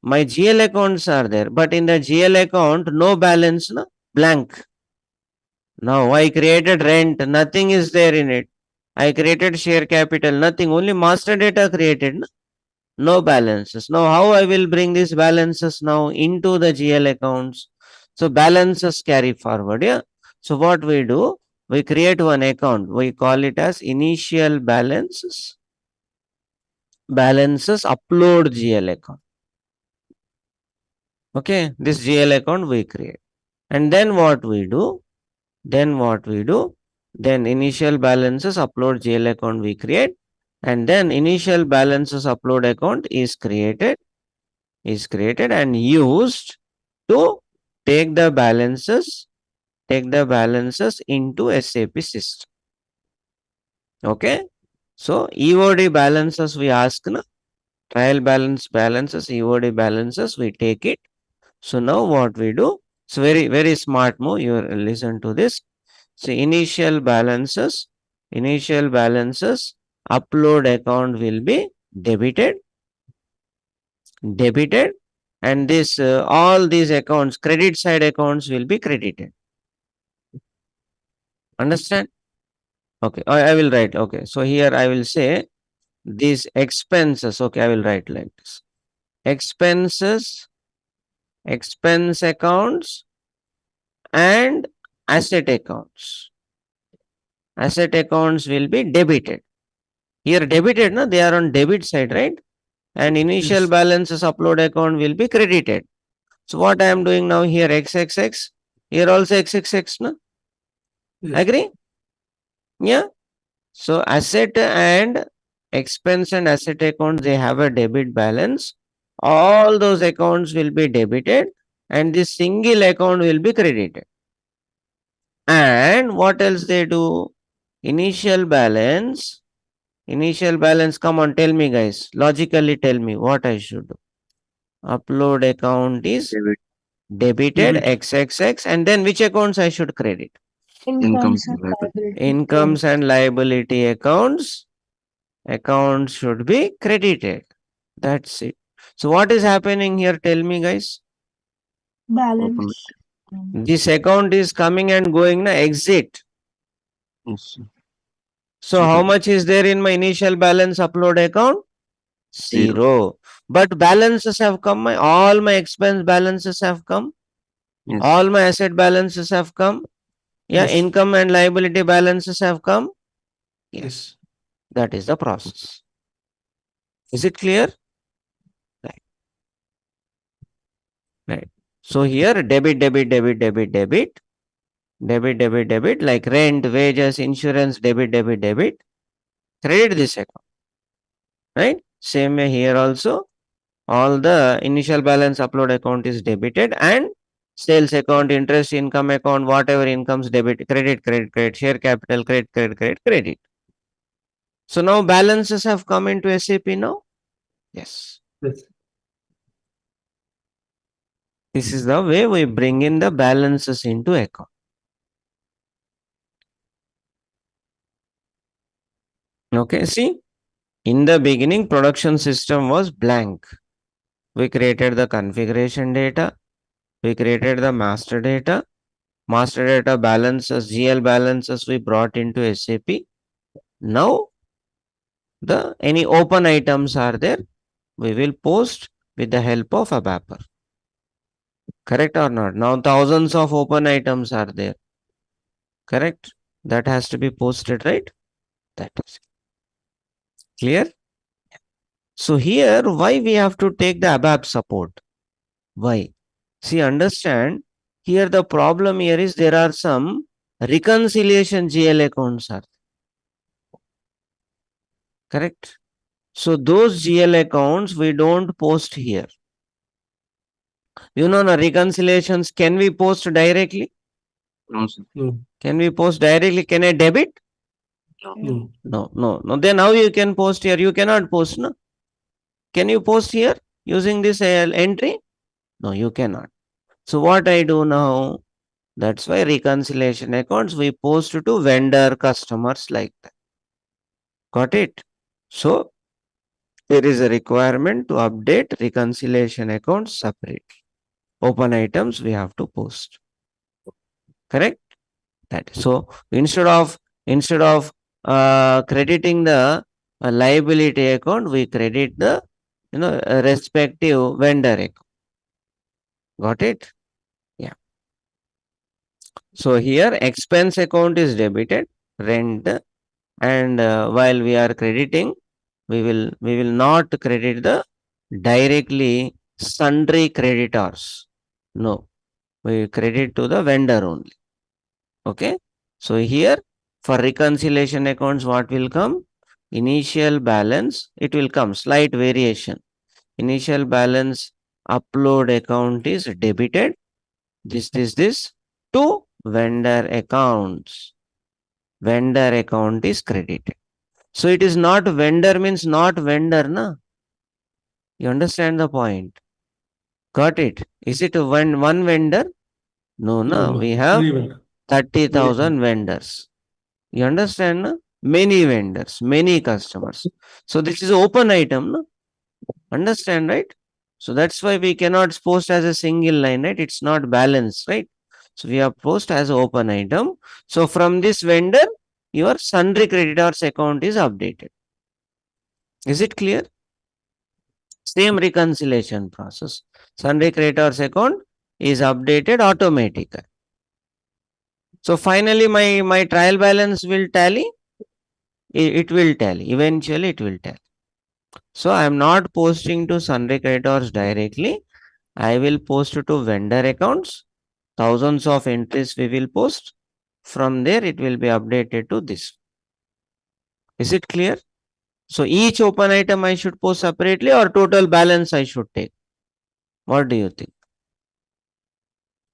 My GL accounts are there, but in the GL account, no balance, no? Blank. Now I created rent, nothing is there in it. I created share capital, nothing, only master data created. No? No balances. Now, how I will bring these balances now into the GL accounts? So, balances carry forward. Yeah. So, what we do? We create one account. We call it as initial balances. Balances upload GL account. Okay. This GL account we create. And then what we do? Then initial balances upload GL account we create. And then initial balances upload account is created and used to take the balances into SAP system. Okay. So EOD balances we ask, na? Trial balances, EOD balances, we take it. So now what we do? It's very, very smart move. You listen to this. So initial balances, upload account will be debited, and this all these accounts, credit side accounts will be credited. Understand? Okay, I will write. Okay, so here I will say these expenses. Okay, I will write like this: expenses, expense accounts, and asset accounts. Asset accounts will be debited. Here debited, no? They are on debit side, right? And initial Yes. balances upload account will be credited. So what I am doing now here, XXX, here also XXX, no? Yes. Agree? Yeah. So asset and expense and asset account, they have a debit balance. All those accounts will be debited and this single account will be credited. And what else they do? Initial balance. Come on, tell me guys. Logically tell me what I should do. Upload account is Debit, debited Debit. XXX, and then which accounts I should credit? incomes, Incomes and liability. Incomes and liability accounts should be credited. That's it. So what is happening here? Tell me guys. open. Balance. This account is coming and going, na exit. Yes, sir. So Zero. how much is there in my initial balance upload account? Zero. Zero. But balances have come. All my expense balances have come. Yes. All my asset balances have come. Yeah, Yes. income and liability balances have come. Yes. That is the process. Is it clear? Right. So here debit, like rent, wages, insurance, debit. Credit this account. Right? Same way here also. All the initial balance upload account is debited and sales account, interest, income account, whatever incomes debit, credit, share capital, credit. So now balances have come into SAP now. Yes. Yes. This is the way we bring in the balances into account. Okay, see, in the beginning, production system was blank. We created the configuration data, we created the master data balances, GL balances we brought into SAP. Now, the any open items are there, we will post with the help of ABAPer. Correct or not? Now, thousands of open items are there. Correct? That has to be posted, right? That is clear. So here, why we have to take the ABAP support? Why? See, understand, here the problem here is there are some reconciliation GL accounts are correct. So those GL accounts we don't post here. You know, the reconciliations can we post directly? No, sir. No. Can we post directly? Can I debit? No. No. Then how you can post here? You cannot post, no? Can you post here using this entry? No, you cannot. So what I do now? That's why reconciliation accounts we post to vendor customers like that. Got it? So there is a requirement to update reconciliation accounts separately. Open items we have to post. Correct? That so instead of crediting the liability account, we credit the respective vendor account. Got it? Yeah. So here expense account is debited, rent, and while we are crediting, we will not credit the directly sundry creditors. No, we credit to the vendor only. Okay. So here for reconciliation accounts, what will come? Initial balance, it will come slight variation. Initial balance upload account is debited. This to vendor accounts. Vendor account is credited. So it is not vendor means not vendor, na? You understand the point? Got it? Is it one vendor? No, no. We have 30,000 vendors. You understand? Na? Many vendors, many customers. So this is open item. Na? Understand, right? So that's why we cannot post as a single line, right? It's not balanced, right? So we have post as open item. So from this vendor, your sundry creditors account is updated. Is it clear? Same reconciliation process. Sundry creditors account is updated automatically. So finally, my trial balance will tally. It will tally. Eventually, it will tally. So I am not posting to sundry creditors directly. I will post to vendor accounts. Thousands of entries we will post. From there, it will be updated to this. Is it clear? So each open item I should post separately or total balance I should take. What do you think?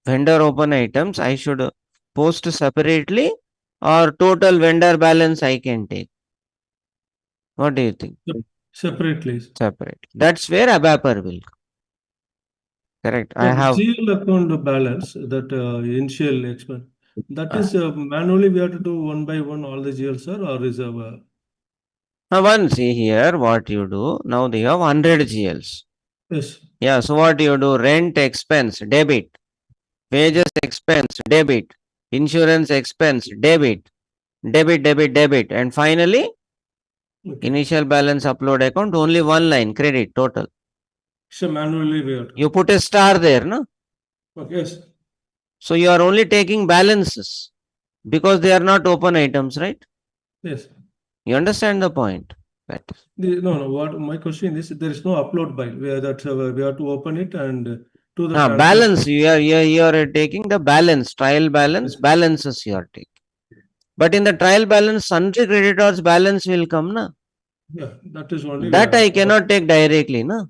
Vendor open items I should post separately or total vendor balance I can take. What do you think? Separately. Separate. That's where ABAPer will come. Correct. I have GL account balance, that initial expense, that is manually we have to do one by one all the GL, sir, or is now one see here what you do. Now they have 100 GLs. yes. Yeah. So what you do? Rent expense, debit. Wages expense, debit. Insurance expense, debit. Debit. And finally, Okay. initial balance upload account, only one line, credit, total. So manually we have to. You put a star there, no? Okay, yes. So you are only taking balances because they are not open items, right? Yes. You understand the point? Better. No. What my question is, there is no upload by where that we have to open it and do the Balance. You are taking the balance, trial balance, balances you are taking. But in the trial balance, sundry creditors balance will come, na? Yeah, that is only. That I cannot take directly, na?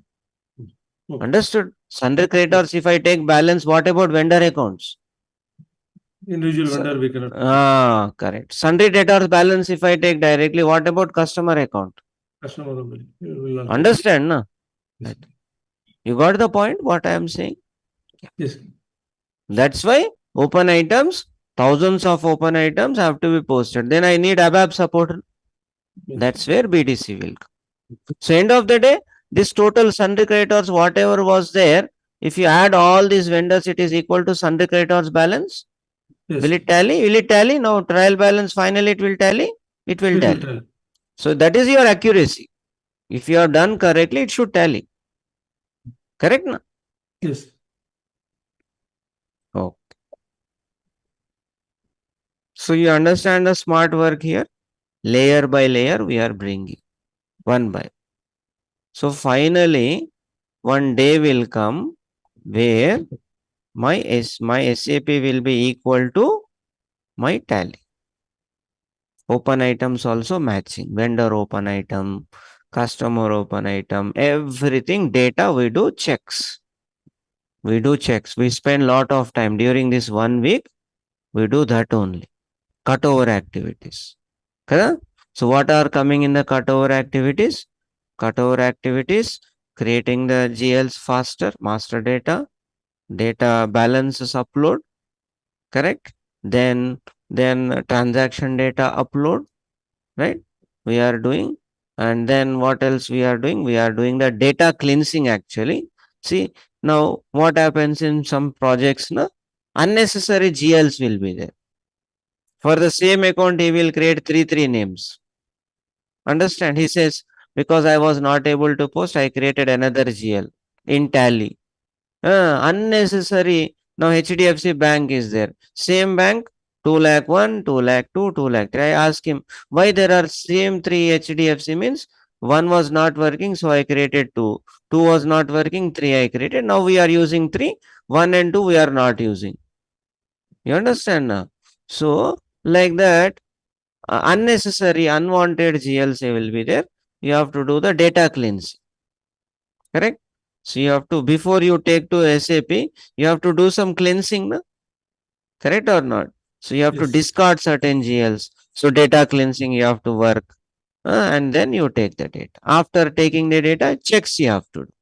Okay. Understood? Sundry creditors, if I take balance, what about vendor accounts? Individual vendor we cannot. Correct. Sundry debtors balance, if I take directly, what about customer account? Customer will Understand, na? Yes. You got the point, what I am saying? Yes. That's why open items, thousands of open items have to be posted. Then I need ABAP support. That's where BDC will come. So end of the day, this total sundry creditors, whatever was there, if you add all these vendors, it is equal to sundry creditors balance. Yes. Will it tally? Will it tally? No, trial balance finally it will tally. It will It will tally. tell. So that is your accuracy. If you have done correctly, it should tally. Correct? Na? Yes. Oh. So you understand the smart work here? Layer by layer, we are bringing one by. So finally, one day will come where my SAP will be equal to my tally. Open items also matching. Vendor open item, customer open item, everything data we do checks. We do checks. We spend lot of time during this 1 week. We do that only. Cutover activities. Kada? So what are coming in the cutover activities? Cutover activities, creating the GLs faster, master data balances upload, correct? Then transaction data upload, right? We are doing, and then what else we are doing? We are doing the data cleansing actually. See, now what happens in some projects, na? Unnecessary GLs will be there. For the same account, he will create three names. Understand? He says, because I was not able to post, I created another GL in tally. Unnecessary. Now HDFC Bank is there. Same bank, 2 lakh 1, 2 lakh 2, 2 lakh 3. I ask him, why there are same 3 HDFC means one was not working, so I created 2. 2 was not working, 3 I created. Now we are using 3. 1 and 2 we are not using. You understand now? So, like that, unnecessary, unwanted GLC will be there. You have to do the data cleanse. Correct? So you have to, before you take to SAP, you have to do some cleansing, no? Correct or not? So you have to Yes. discard certain GLs. So data cleansing you have to work, and then you take the data. After taking the data, checks you have to do.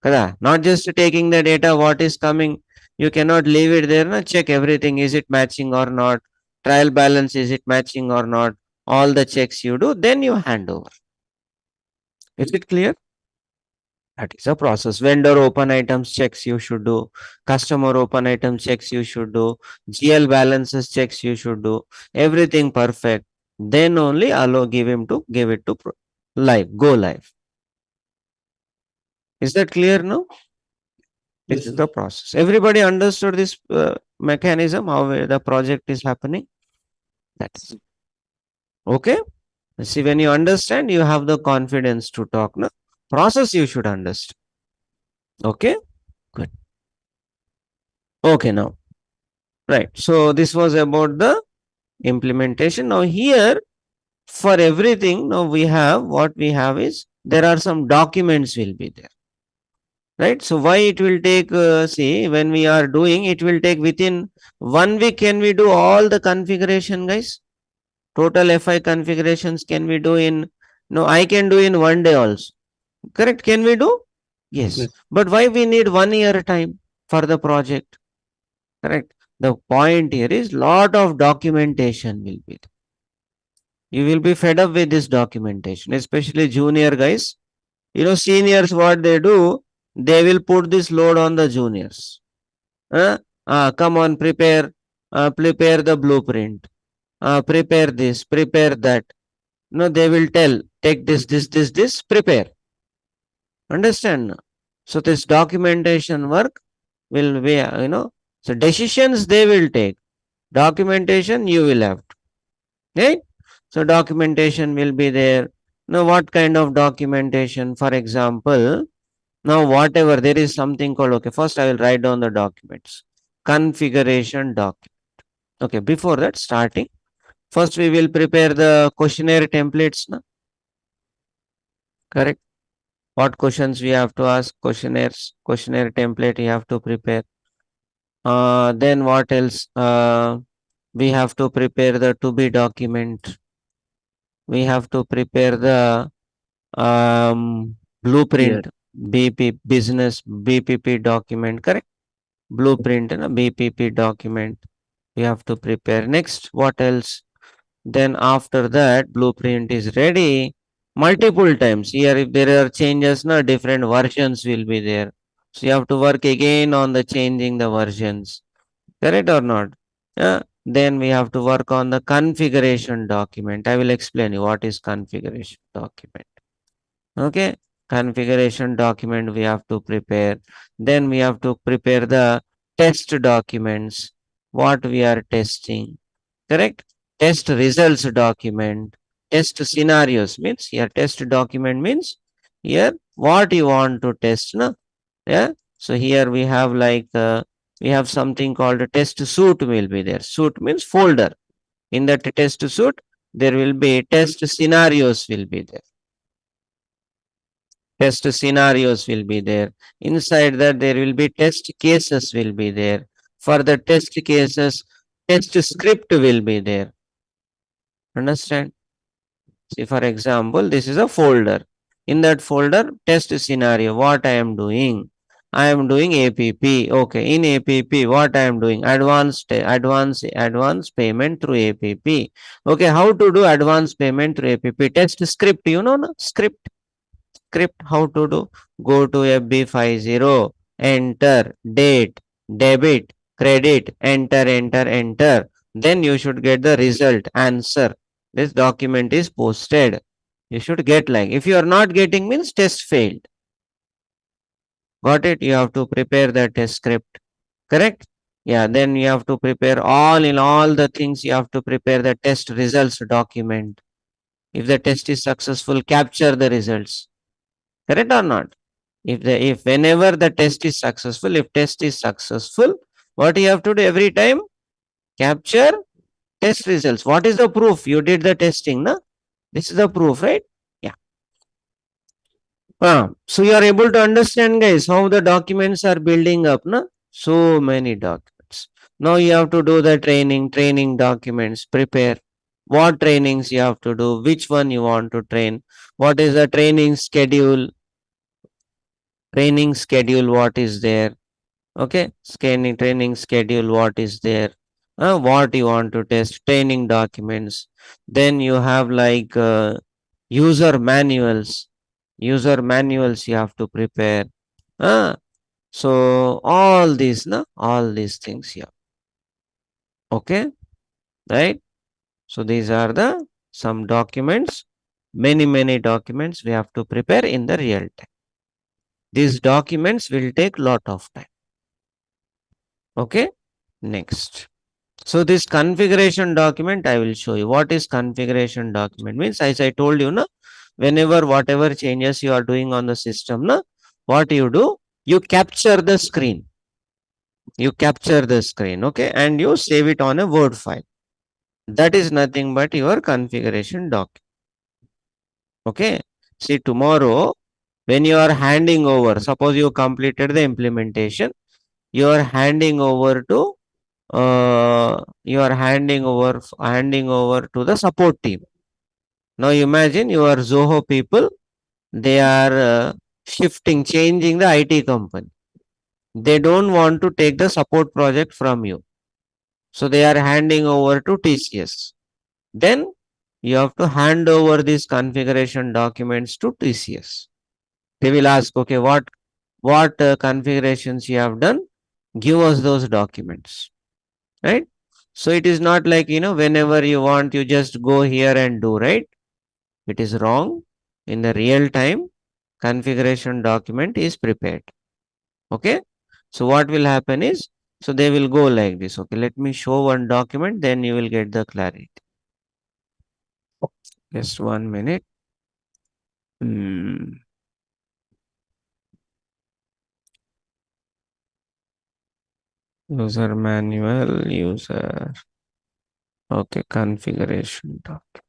Kada? Not just taking the data, what is coming. You cannot leave it there. No? Check everything. Is it matching or not? Trial balance, is it matching or not? All the checks you do, then you hand over. Is it clear? That is a process. Vendor open items checks you should do. Customer open item checks you should do. GL balances checks you should do. Everything perfect. Then only allow give it to live. Go live. Is that clear now? This Yes, is sir. the process. Everybody understood this mechanism, how the project is happening? That's okay. See, when you understand, you have the confidence to talk. No? Process you should understand. Okay? Good. Okay, now. Right. So this was about the implementation. Now here, for everything, now we have, what we have is, there are some documents will be there. Right. So why it will take, see, when we are doing, it will take within 1 week, can we do all the configuration, guys? Total FI configurations can we do in, no, I can do in 1 day also. Correct? Can we do? Yes. Yes. But why we need 1 year time for the project? Correct. The point here is lot of documentation will be there. You will be fed up with this documentation, especially junior guys. You know, seniors, what they do, they will put this load on the juniors. Come on, prepare the blueprint. Prepare this, prepare that. No, they will tell, take this, prepare. Understand? So this documentation work will be, so decisions they will take. Documentation you will have to. Right? So documentation will be there. Now, what kind of documentation? For example, now whatever, there is something called, okay, first I will write down the documents. Configuration document. Okay, before that, starting, first we will prepare the questionnaire templates. Na? Correct? What questions we have to ask? Questionnaire template you have to prepare. Then what else? We have to prepare the to be document. We have to prepare the blueprint, business BPP document, correct? Blueprint and a BPP document we have to prepare. Next, what else? Then after that, blueprint is ready multiple times. Here, if there are changes, no, different versions will be there. So you have to work again on the changing the versions. Correct or not? Then we have to work on the configuration document. I will explain you what is configuration document. Okay, configuration document we have to prepare. Then we have to prepare the test documents, what we are testing. Correct? Test results document, test scenarios means here test document means here what you want to test. No? Yeah. So here we have we have something called a test suite will be there. Suite means folder. In that test suite, there will be test scenarios will be there. Test scenarios will be there. Inside that, there will be test cases will be there. For the test cases, test script will be there. Understand? See, for example, this is a folder. In that folder, test scenario, what I am doing. I am doing APP. Okay, in APP, what I am doing? Advance payment through APP. Okay, how to do advance payment through APP? Test script, you know, no? Script how to do. Go to FB50, enter date, debit, credit, enter. Then you should get the result, answer. This document is posted. You should get like, if you are not getting means test failed. Got it? You have to prepare the test script. Correct? Yeah, then you have to prepare all the things. You have to prepare the test results document. If the test is successful, capture the results. Correct or not? If whenever the test is successful, if test is successful, what you have to do every time? Capture test results. What is the proof? You did the testing, no? This is the proof, right? Yeah. So you are able to understand, guys, how the documents are building up, no? So many documents. Now you have to do the training documents, prepare. What trainings you have to do, which one you want to train, what is the training schedule, what is there. Okay, scanning training schedule, what is there, what you want to test, training documents. Then you have user manuals. You have to prepare. So all these, no, all these things here. Okay, right? So these are the some documents, many documents we have to prepare in the real time. These documents will take lot of time. Okay, next. So this configuration document, I will show you what is configuration document means. As I told you, no, whenever whatever changes you are doing on the system, no, what you do, you capture the screen. Okay, and you save it on a Word file. That is nothing but your configuration document. Okay. See, tomorrow when you are handing over, suppose you completed the implementation, you are handing over to handing over to the support team. Now imagine your Zoho people, they are changing the IT company. They don't want to take the support project from you. So they are handing over to TCS. Then you have to hand over these configuration documents to TCS. They will ask, okay, what configurations you have done? Give us those documents. Right? So it is not like, whenever you want, you just go here and do, right? It is wrong. In the real time, configuration document is prepared. Okay. So what will happen is, so they will go like this. Okay. Let me show one document, then you will get the clarity. Just 1 minute. User manual, user. Okay, configuration document.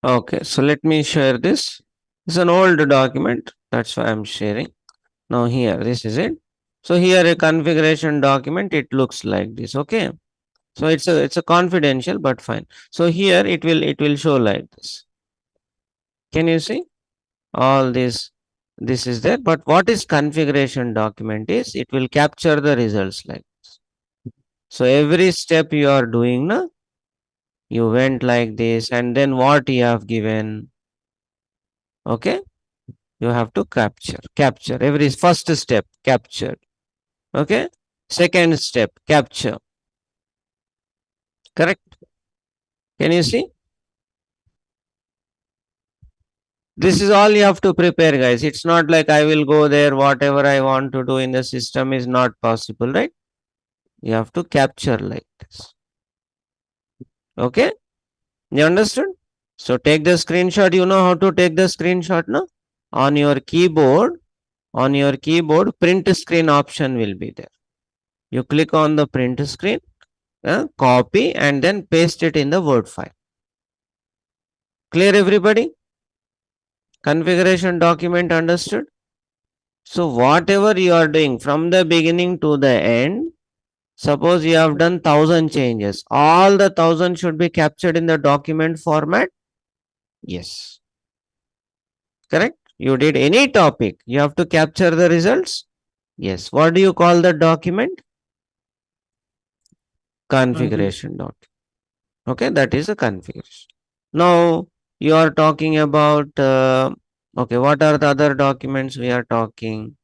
Okay, so let me share this. It's an old document. That's why I'm sharing. Now here, this is it. So here a configuration document, it looks like this. Okay. So it's a confidential, but fine. So here it will show like this. Can you see all this? This is there. But what is configuration document is it will capture the results like this. So every step you are doing, na, you went like this, and then what you have given. Okay. You have to capture every first step captured. Okay. Second step capture. Correct. Can you see? This is all you have to prepare, guys. It's not like I will go there, whatever I want to do in the system is not possible, right? You have to capture like this. Okay. You understood? So take the screenshot. You know how to take the screenshot, no? On your keyboard, print screen option will be there. You click on the print screen, copy, and then paste it in the Word file. Clear, everybody? Configuration document understood? So whatever you are doing from the beginning to the end, suppose you have done 1000 changes, all the 1000 should be captured in the document format. Yes. Correct? You did any topic, you have to capture the results. Yes. What do you call the document? Configuration document. Okay, that is a configuration. Now you are talking about okay, what are the other documents we are talking?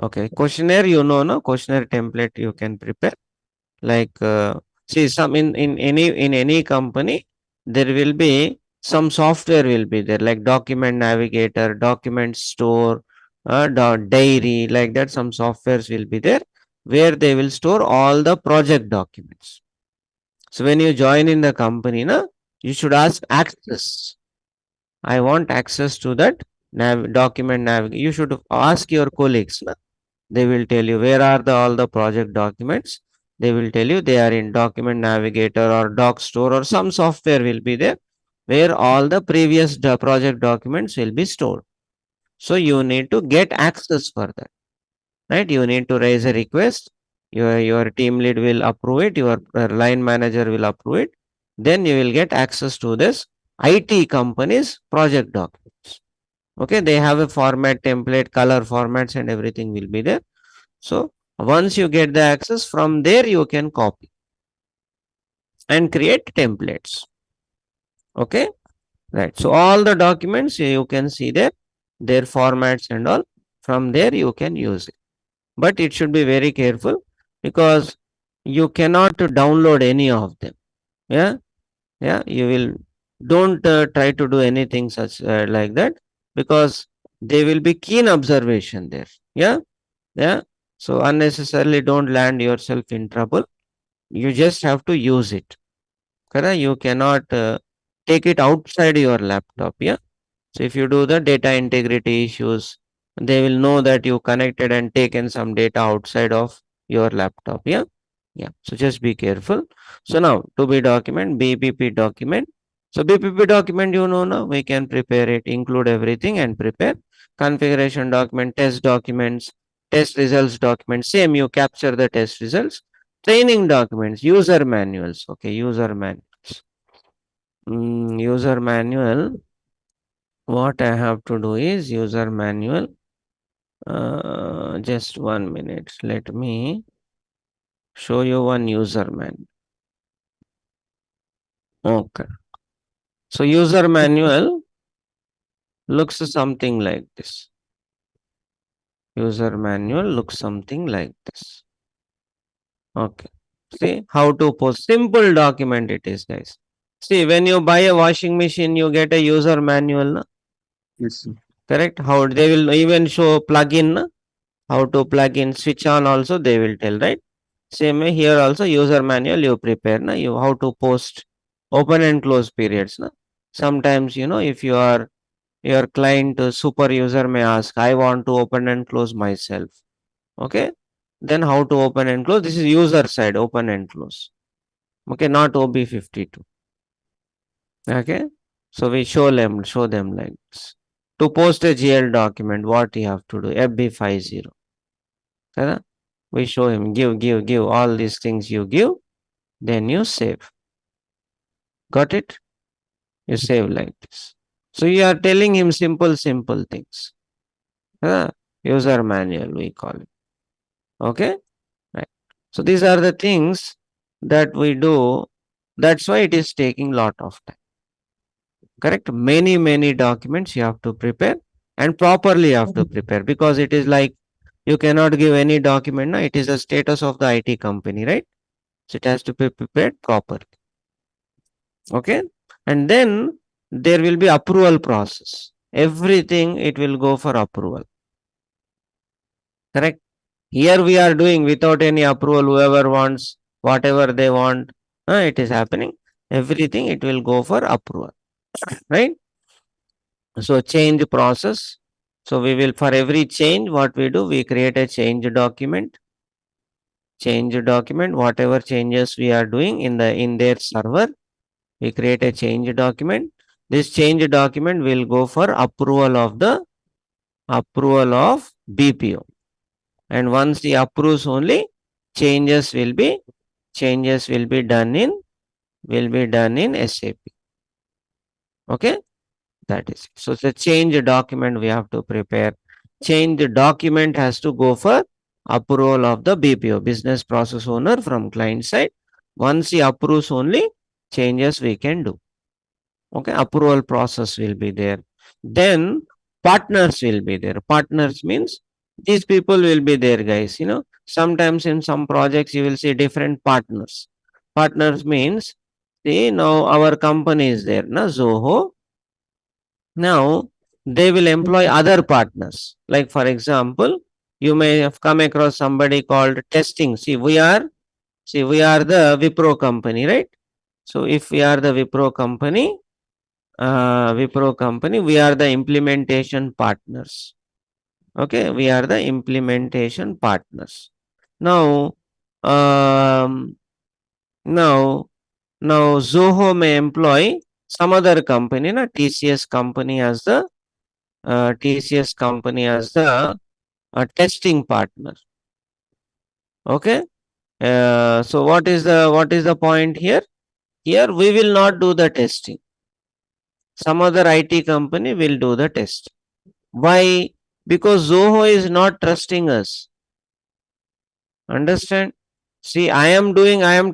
Okay, questionnaire, you know, no, questionnaire template you can prepare. Like see, some in any company there will be some software will be there, like document navigator, document store, diary, like that. Some softwares will be there where they will store all the project documents. So when you join in the company, na, you should ask access. I want access to that document navigation. You should ask your colleagues. Na? They will tell you where are all the project documents. They will tell you they are in document navigator or doc store, or some software will be there where all the previous project documents will be stored. So you need to get access for that, right? You need to raise a request. Your team lead will approve it. Your line manager will approve it. Then you will get access to this IT company's project documents. Okay, they have a format template, color formats, and everything will be there. So once you get the access, from there you can copy and create templates. Okay, right. So all the documents you can see there, their formats and all. From there you can use it. But it should be very careful because you cannot download any of them. Yeah, yeah. You will don't try to do anything such like that, because there will be keen observation there. Yeah, yeah. So unnecessarily don't land yourself in trouble. You just have to use it. Correct? You cannot take it outside your laptop. Yeah. So if you do the data integrity issues, they will know that you connected and taken some data outside of your laptop. Yeah. Yeah. So just be careful. So now to be document, BPP document. So BPP document, you know now, we can prepare it, include everything and prepare. Configuration document, test documents, test results document. Same, you capture the test results. Training documents, user manuals. Okay, user manuals. User manual. What I have to do is user manual. Just 1 minute. Let me show you one user manual. Okay. So user manual looks something like this. User manual looks something like this. Okay. See how to post. Simple document it is, guys. See, when you buy a washing machine, you get a user manual. Na? Yes, sir. Correct? How they will even show plugin. Na? How to plug in, switch on also they will tell, right? Same way here also user manual you prepare, na, you how to post open and close periods. Na? Sometimes, you know, if you are your client super user may ask, I want to open and close myself. Okay, then how to open and close? This is user side open and close. Okay, not OB52. Okay, so we show them like this. To post a GL document, what you have to do? FB50. We show him, give, all these things you give, then you save. Got it? You save like this. So you are telling him simple things. User manual, we call it. Okay? Right. So these are the things that we do. That's why it is taking lot of time. Correct? Many documents you have to prepare, and properly you have to prepare, because it is like you cannot give any document. No? It is a status of the IT company, right? So it has to be prepared properly. Okay? And then there will be approval process. Everything it will go for approval. Correct? Here we are doing without any approval, whoever wants, whatever they want, it is happening. Everything it will go for approval. Right? So change process. So we will, for every change, what we do, we create a change document. Change document, whatever changes we are doing in their server, we create a change document. This change document will go for approval of BPO. And once he approves, only changes will be done in SAP. Okay, that is it. So the change document we have to prepare. Change document has to go for approval of the BPO, business process owner, from client side. Once he approves, only changes we can do. Okay, approval process will be there. Then partners will be there. Partners means these people will be there, guys. Sometimes in some projects you will see different partners. Partners means, see, now our company is there, na Zoho. Now they will employ other partners. Like for example, you may have come across somebody called testing. See, we are the Wipro company, right? So if we are the Wipro company, we are the implementation partners. Okay, we are the implementation partners. Now, now Zoho may employ some other company, na TCS company as the testing partner. Okay. So what is the point here? Here we will not do the testing. Some other IT company will do the test. Why? Because Zoho is not trusting us. Understand? See, I am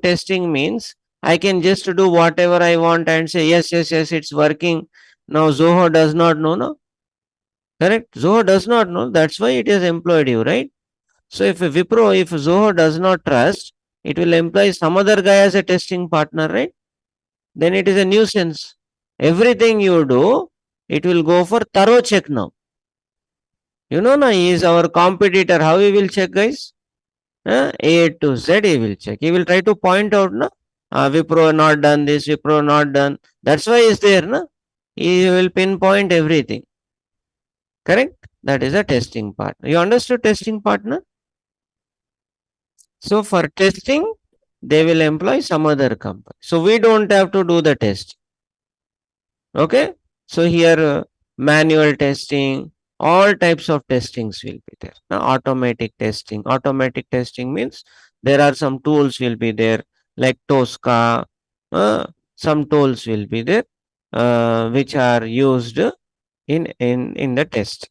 testing means I can just do whatever I want and say, yes, it's working. Now Zoho does not know, no? Correct? Zoho does not know. That's why it has employed you, right? So if Zoho does not trust, it will employ some other guy as a testing partner, right? Then it is a nuisance. Everything you do, it will go for thorough check now. Na, he is our competitor. How he will check, guys? A to Z he will check. He will try to point out, na, Wipro not done this, Wipro not done. That's why he is there, na. He will pinpoint everything. Correct? That is a testing partner. You understood testing partner? So for testing, they will employ some other company. So we don't have to do the test. Okay? So here manual testing, all types of testings will be there. Now automatic testing. Automatic testing means there are some tools will be there, like Tosca. Some tools will be there which are used in the test.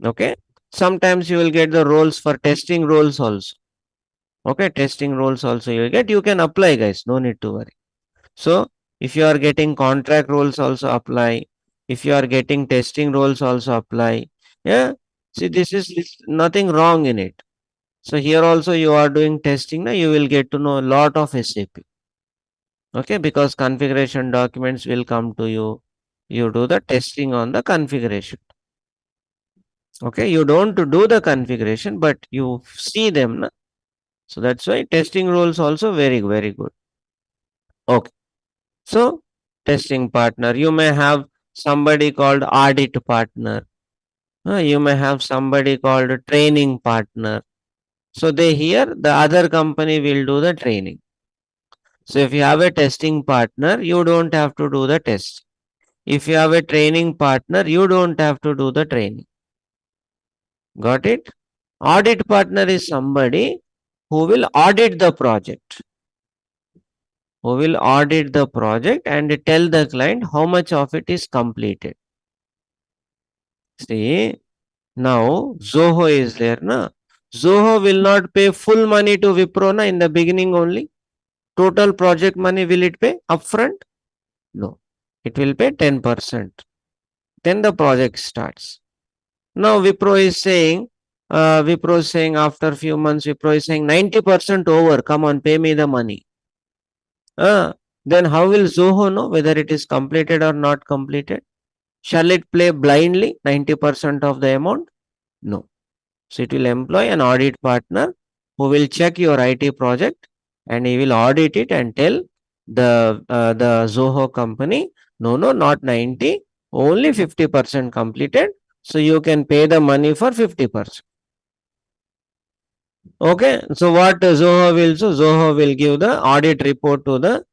Okay. Sometimes you will get the roles for testing roles also. Okay, testing roles also you will get. You can apply, guys. No need to worry. So if you are getting contract roles, also apply. If you are getting testing roles, also apply. Yeah. See, this is nothing wrong in it. So here also you are doing testing. Now you will get to know a lot of SAP. Okay, because configuration documents will come to you. You do the testing on the configuration. Okay, you don't do the configuration, but you see them. Na? So that's why testing roles also very good. Okay. So testing partner, you may have somebody called audit partner. You may have somebody called training partner. So the other company will do the training. So if you have a testing partner, you don't have to do the test. If you have a training partner, you don't have to do the training. Got it? Audit partner is somebody who will audit the project. Who will audit the project and tell the client how much of it is completed. See, now Zoho is there, na? Zoho will not pay full money to Wipro na in the beginning only. Total project money will it pay upfront? No. It will pay 10%. Then the project starts. Now Wipro is saying after few months, Wipro is saying 90% over. Come on, pay me the money. Then how will Zoho know whether it is completed or not completed? Shall it play blindly 90% of the amount? No. So it will employ an audit partner who will check your IT project and he will audit it and tell the Zoho company, no, not 90, only 50% completed. So you can pay the money for 50%. Okay. So what Zoho will do? Zoho will give the audit report to the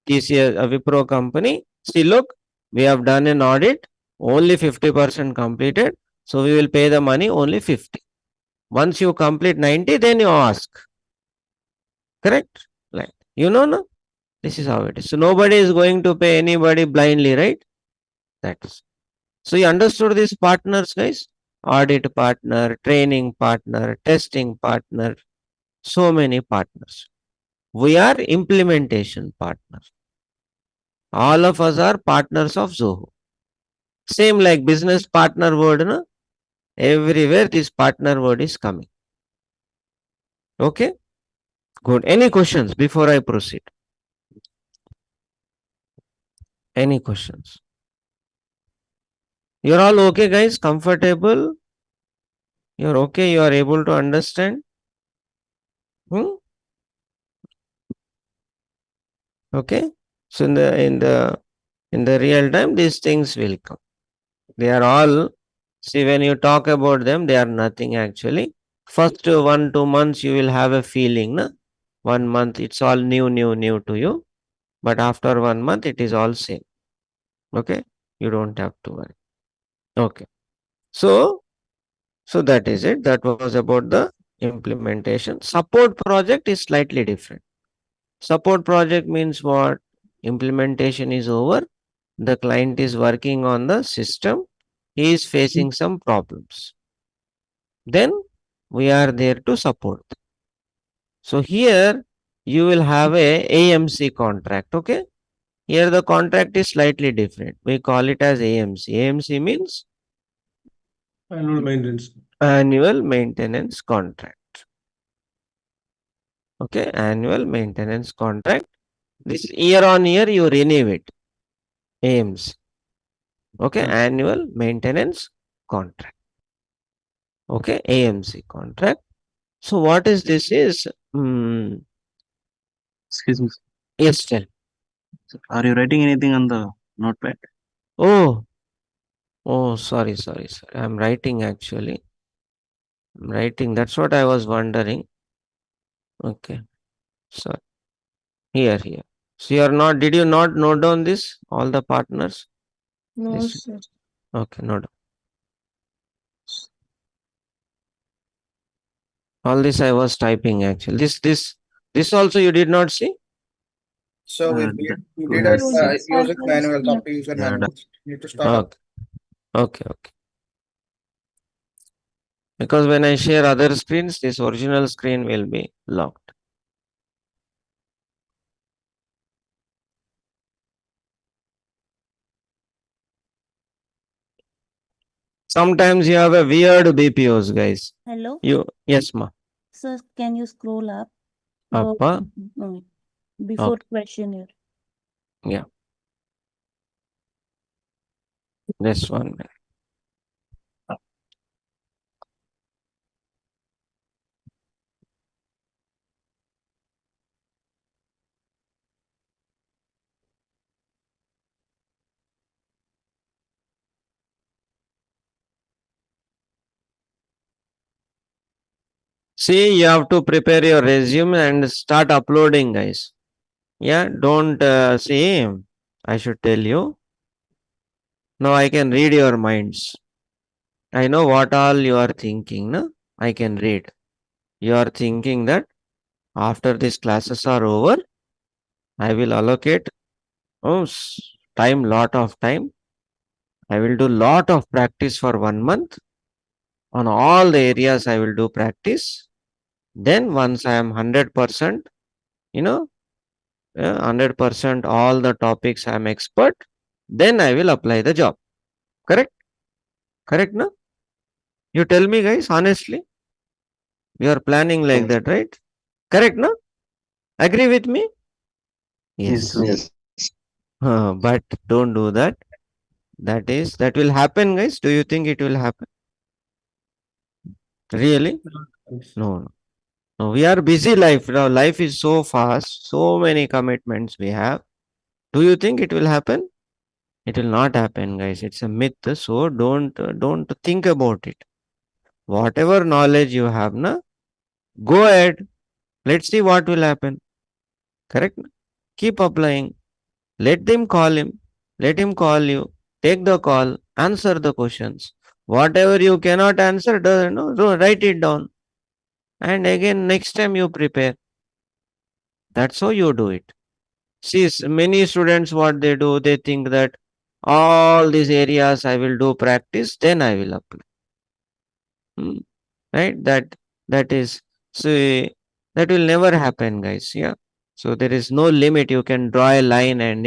TCS Wipro company. See, look, we have done an audit, only 50% completed. So we will pay the money only 50. Once you complete 90, then you ask. Correct? Right. You know, no? This is how it is. So nobody is going to pay anybody blindly, right? That is. So you understood these partners, guys? Audit partner, training partner, testing partner, so many partners. We are implementation partners. All of us are partners of Zoho. Same like business partner word, no? Everywhere this partner word is coming. Okay? Good. Any questions before I proceed? Any questions? You're all okay, guys? Comfortable? You're okay? You are able to understand? Okay? So in the real time, these things will come. They are all, see, when you talk about them, they are nothing actually. First 1-2 months, you will have a feeling, na? 1 month, it's all new to you. But after 1 month, it is all same. Okay? You don't have to worry. Okay. So that is it. That was about the implementation. Support project is slightly different. Support project means what? Implementation is over. The client is working on the system. He is facing some problems. Then we are there to support. So here you will have a AMC contract. Okay. Here the contract is slightly different. We call it as AMC. AMC means Annual maintenance. annual maintenance contract. Okay, annual maintenance contract. This year on year you renew it. AMC. Okay, annual maintenance contract. Okay, AMC contract. So what is this is? Excuse me. Yes, tell. Are you writing anything on the notepad? Oh, sorry. I'm writing actually. I'm writing. That's what I was wondering. Okay. So here. So you are not, did you not note down this? All the partners? No, This, sir. okay, note down. All this I was typing actually. This also you did not see? So we Uh, did, we we did have it User user manuals, manual, yeah. top to user Yeah, manuals. Need to start up. Okay. Because when I share other screens, this original screen will be locked. Sometimes you have a weird BPOs, guys. Hello, Yes, ma. sir. Can you scroll up? Up, No, before questionnaire. yeah. This one. See, you have to prepare your resume and start uploading, guys. Yeah, don't see. I should tell you. Now I can read your minds. I know what all you are thinking. No? I can read. You are thinking that after these classes are over, I will allocate time, lot of time. I will do lot of practice for 1 month. On all the areas, I will do practice. Then once I am 100%, you know, 100% all the topics I am expert, then I will apply the job. Correct? Correct, no? You tell me, guys, honestly. You are planning like that, right? Correct, no? Agree with me? Yes. Yes. But don't do that. That will happen, guys. Do you think it will happen? Really? Thanks. No, no. No, we are busy life. Now life is so fast, so many commitments we have. Do you think it will happen? It will not happen, guys. It's a myth. So don't think about it. Whatever knowledge you have, na, go ahead. Let's see what will happen. Correct? Keep applying. Let them call him. Let him call you. Take the call. Answer the questions. Whatever you cannot answer, write it down. And again, next time you prepare. That's how you do it. See, many students, what they do, they think that all these areas I will do practice, then I will apply. Hmm. Right? That is so that will never happen, guys. Yeah. So there is no limit. You can draw a line and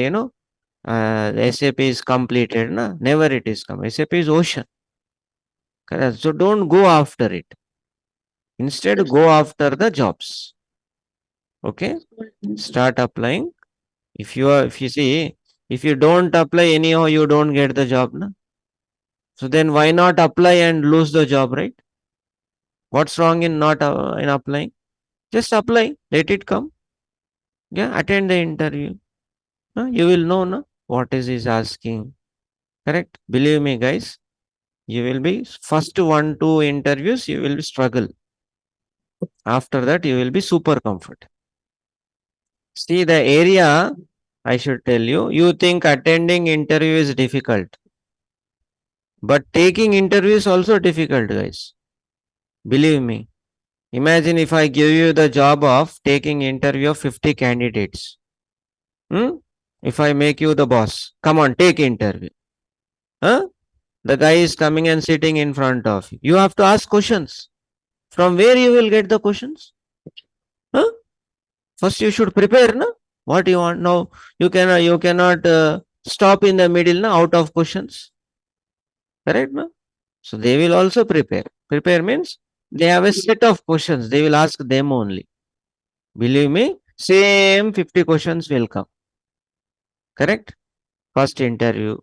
SAP is completed. Na? Never it is come. SAP is ocean. Correct? So don't go after it. Instead, go after the jobs. Okay? Start applying. If you see, if you don't apply anyhow, you don't get the job. Na? So then why not apply and lose the job, right? What's wrong in not in applying? Just apply. Let it come. Yeah. Attend the interview. You will know what is he's asking. Correct? Believe me, guys. You will be first 1-2 interviews, you will struggle. After that, you will be super comfort. See the area, I should tell you, you think attending interview is difficult. But taking interview is also difficult, guys. Believe me. Imagine if I give you the job of taking interview of 50 candidates. If I make you the boss, come on, take interview. Huh? The guy is coming and sitting in front of you. You have to ask questions. From where you will get the questions? Huh? First you should prepare, na? What you want now? You cannot stop in the middle, na? Out of questions. Correct, na? So they will also prepare. Prepare means they have a set of questions. They will ask them only. Believe me, same 50 questions will come. Correct? First interview.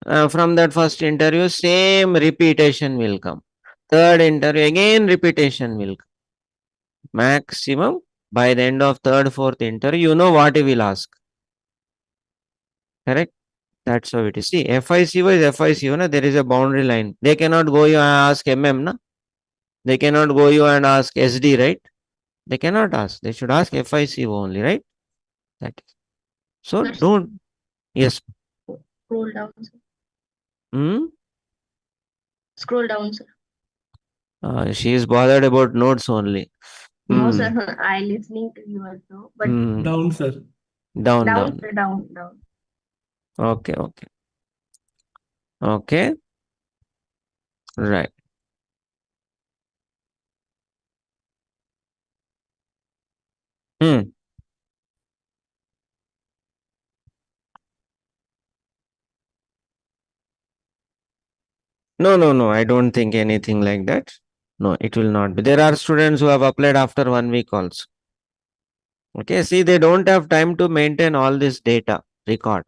From that first interview, same repetition will come. Third interview, again repetition will come. Maximum by the end of third, fourth interview, you know what he will ask. Correct? That's how it is. See, FICO is FICO, na? There is a boundary line. They cannot go you and ask MM, na? They cannot go you and ask SD, right? They cannot ask. They should ask FICO only, right? That is. So That's- don't. Yes. Scroll down, sir. Hmm? Scroll down, sir. She is bothered about notes only. No, Hmm. sir. I listening to you also, but Hmm. Down, sir. Down, down, down. sir, down. Okay, okay. Okay. Right. Hmm. No, no, no. I don't think anything like that. No, it will not be. There are students who have applied after 1 week also. Okay, see, they don't have time to maintain all this data record.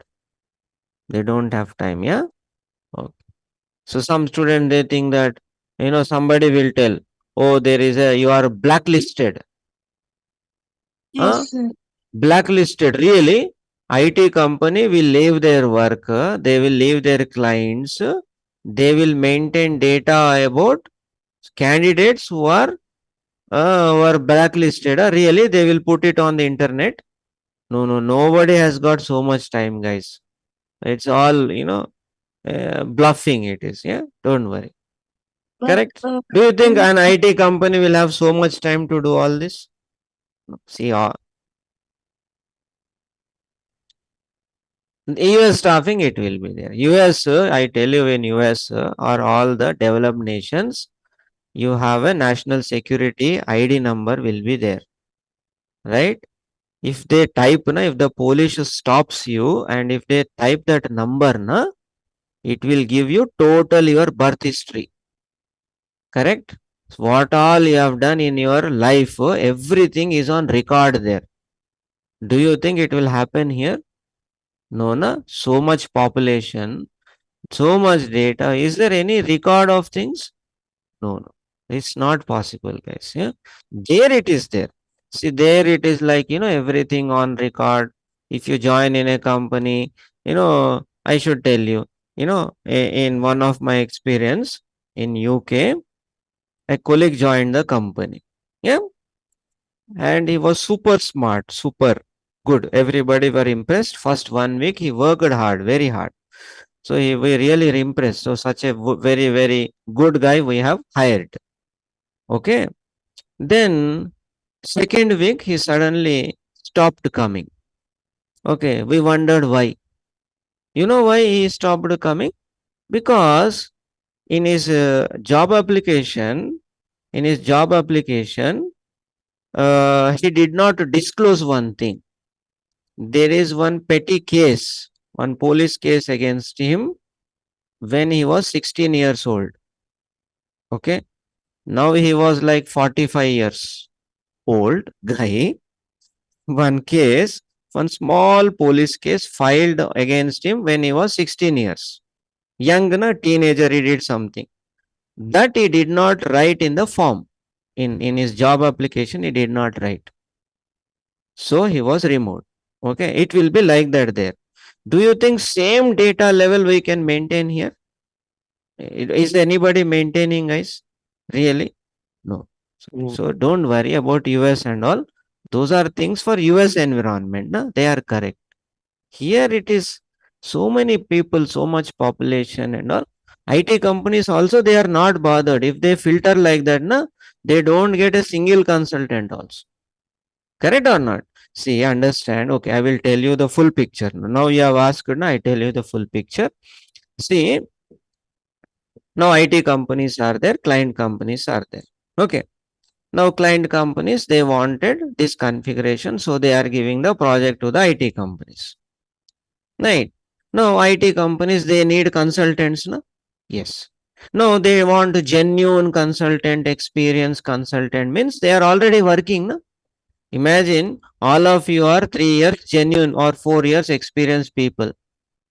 They don't have time, yeah? Okay. So some student they think that somebody will tell, oh, you are blacklisted. Huh? Yes, sir. Blacklisted, really? IT company will leave their work, they will leave their clients, they will maintain data about candidates who are blacklisted. Really, they will put it on the internet. No, no, nobody has got so much time, guys. It's all bluffing. It is, yeah. Don't worry. But, Correct? Do you think an IT company will have so much time to do all this? No. See, US staffing, it will be there. US, I tell you, in US or all the developed nations, you have a national security ID number will be there, right? If they type, na, if the police stops you and if they type that number, na, it will give you total your birth history. Correct? So what all you have done in your life, everything is on record there. Do you think it will happen here? No, na. So much population, so much data. Is there any record of things? No, no. It's not possible, guys. Yeah. There it is there. See, there it is like, everything on record. If you join in a company, I should tell you, in one of my experience in UK, a colleague joined the company. Yeah. And he was super smart, super good. Everybody were impressed. First 1 week, he worked hard, very hard. So we really impressed. So such a very, very good guy we have hired. Okay. Then second week, he suddenly stopped coming. Okay. We wondered why. You know why he stopped coming? Because in his job application, he did not disclose one thing. There is one petty case, one police case against him when he was 16 years old. Okay. Now he was like 45 years old guy. One case, one small police case filed against him when he was 16 years. Young teenager, he did something. That he did not write in the form. In his job application, he did not write. So he was removed. Okay. It will be like that there. Do you think same data level we can maintain here? Is anybody maintaining, guys? Really? No. So don't worry about US and all. Those are things for US environment. Na? They are correct. Here it is so many people, so much population and all. IT companies also, they are not bothered. If they filter like that, na, they don't get a single consultant also. Correct or not? See, understand. Okay, I will tell you the full picture. Now you have asked, na, I tell you the full picture. See, now IT companies are there, client companies are there. Okay. Now client companies, they wanted this configuration, so they are giving the project to the IT companies. Right. Now IT companies, they need consultants, no? Yes. No, they want genuine consultant, experienced consultant, means they are already working, no? Imagine all of you are 3 years genuine or 4 years experienced people.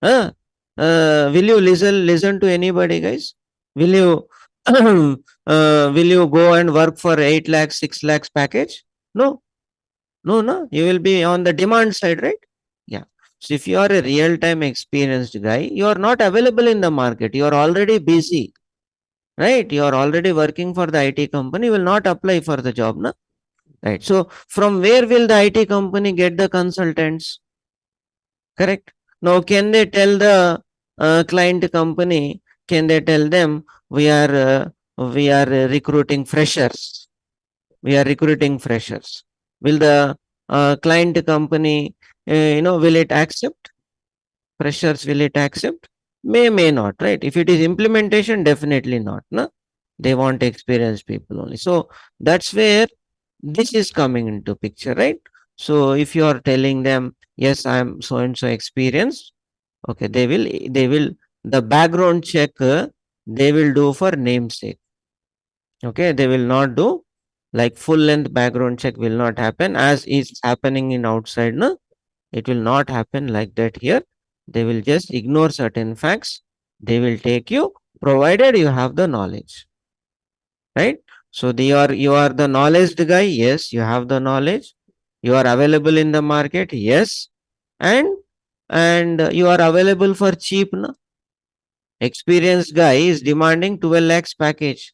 Will you listen to anybody, guys? Will you will you go and work for 8 lakhs, 6 lakhs package? No, no. You will be on the demand side, right? Yeah. So if you are a real-time experienced guy, you are not available in the market. You are already busy, right? You are already working for the IT company. You will not apply for the job, no? Right. So from where will the IT company get the consultants? Correct. Now, can they tell the client company? Can they tell them we are recruiting freshers? We are recruiting freshers. Will the client company, will it accept freshers? Will it accept? May not, right? If it is implementation, definitely not. No, they want experienced people only. So that's where this is coming into picture, right? So if you are telling them, yes, I am so and so experienced, okay, they will the background check they will do for namesake. Okay, they will not do like full length background check will not happen as is happening in outside. No, it will not happen like that here. They will just ignore certain facts. They will take you provided you have the knowledge, right? So you are the knowledge guy. Yes, you have the knowledge. You are available in the market. Yes, and you are available for cheap. No? Experienced guy is demanding 12 lakhs package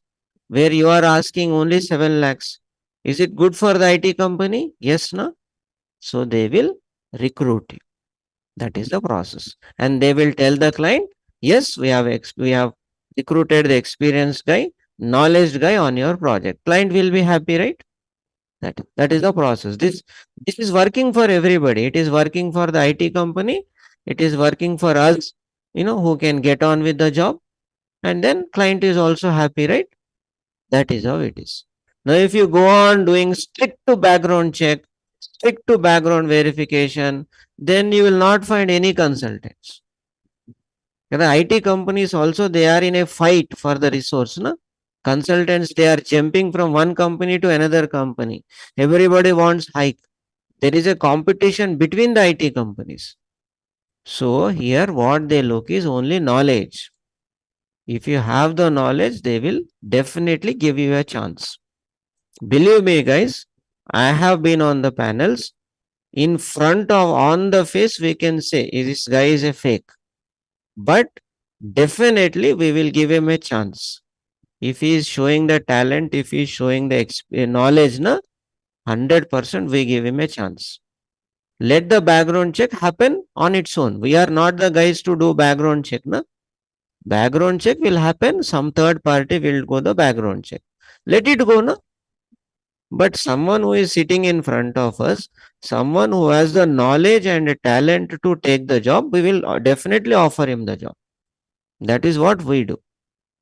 where you are asking only 7 lakhs. Is it good for the IT company? Yes, no. So they will recruit you. That is the process, and they will tell the client, yes, we have recruited the experienced guy. knowledge guy on your project. Client will be happy, right? That is the process. This is working for everybody. It is working for the IT company. It is working for us, who can get on with the job. And then client is also happy, right? That is how it is. Now, if you go on doing strict to background check, strict to background verification, then you will not find any consultants. The IT companies also, they are in a fight for the resource. No? Consultants, they are jumping from one company to another company. Everybody wants hike. There is a competition between the IT companies. So here what they look is only knowledge. If you have the knowledge, they will definitely give you a chance. Believe me, guys, I have been on the panels. In front of, on the face, we can say this guy is a fake. But definitely we will give him a chance. If he is showing the talent, if he is showing the knowledge, 100% we give him a chance. Let the background check happen on its own. We are not the guys to do background check. Background check will happen. Some third party will go the background check. Let it go. But someone who is sitting in front of us, someone who has the knowledge and talent to take the job, we will definitely offer him the job. That is what we do.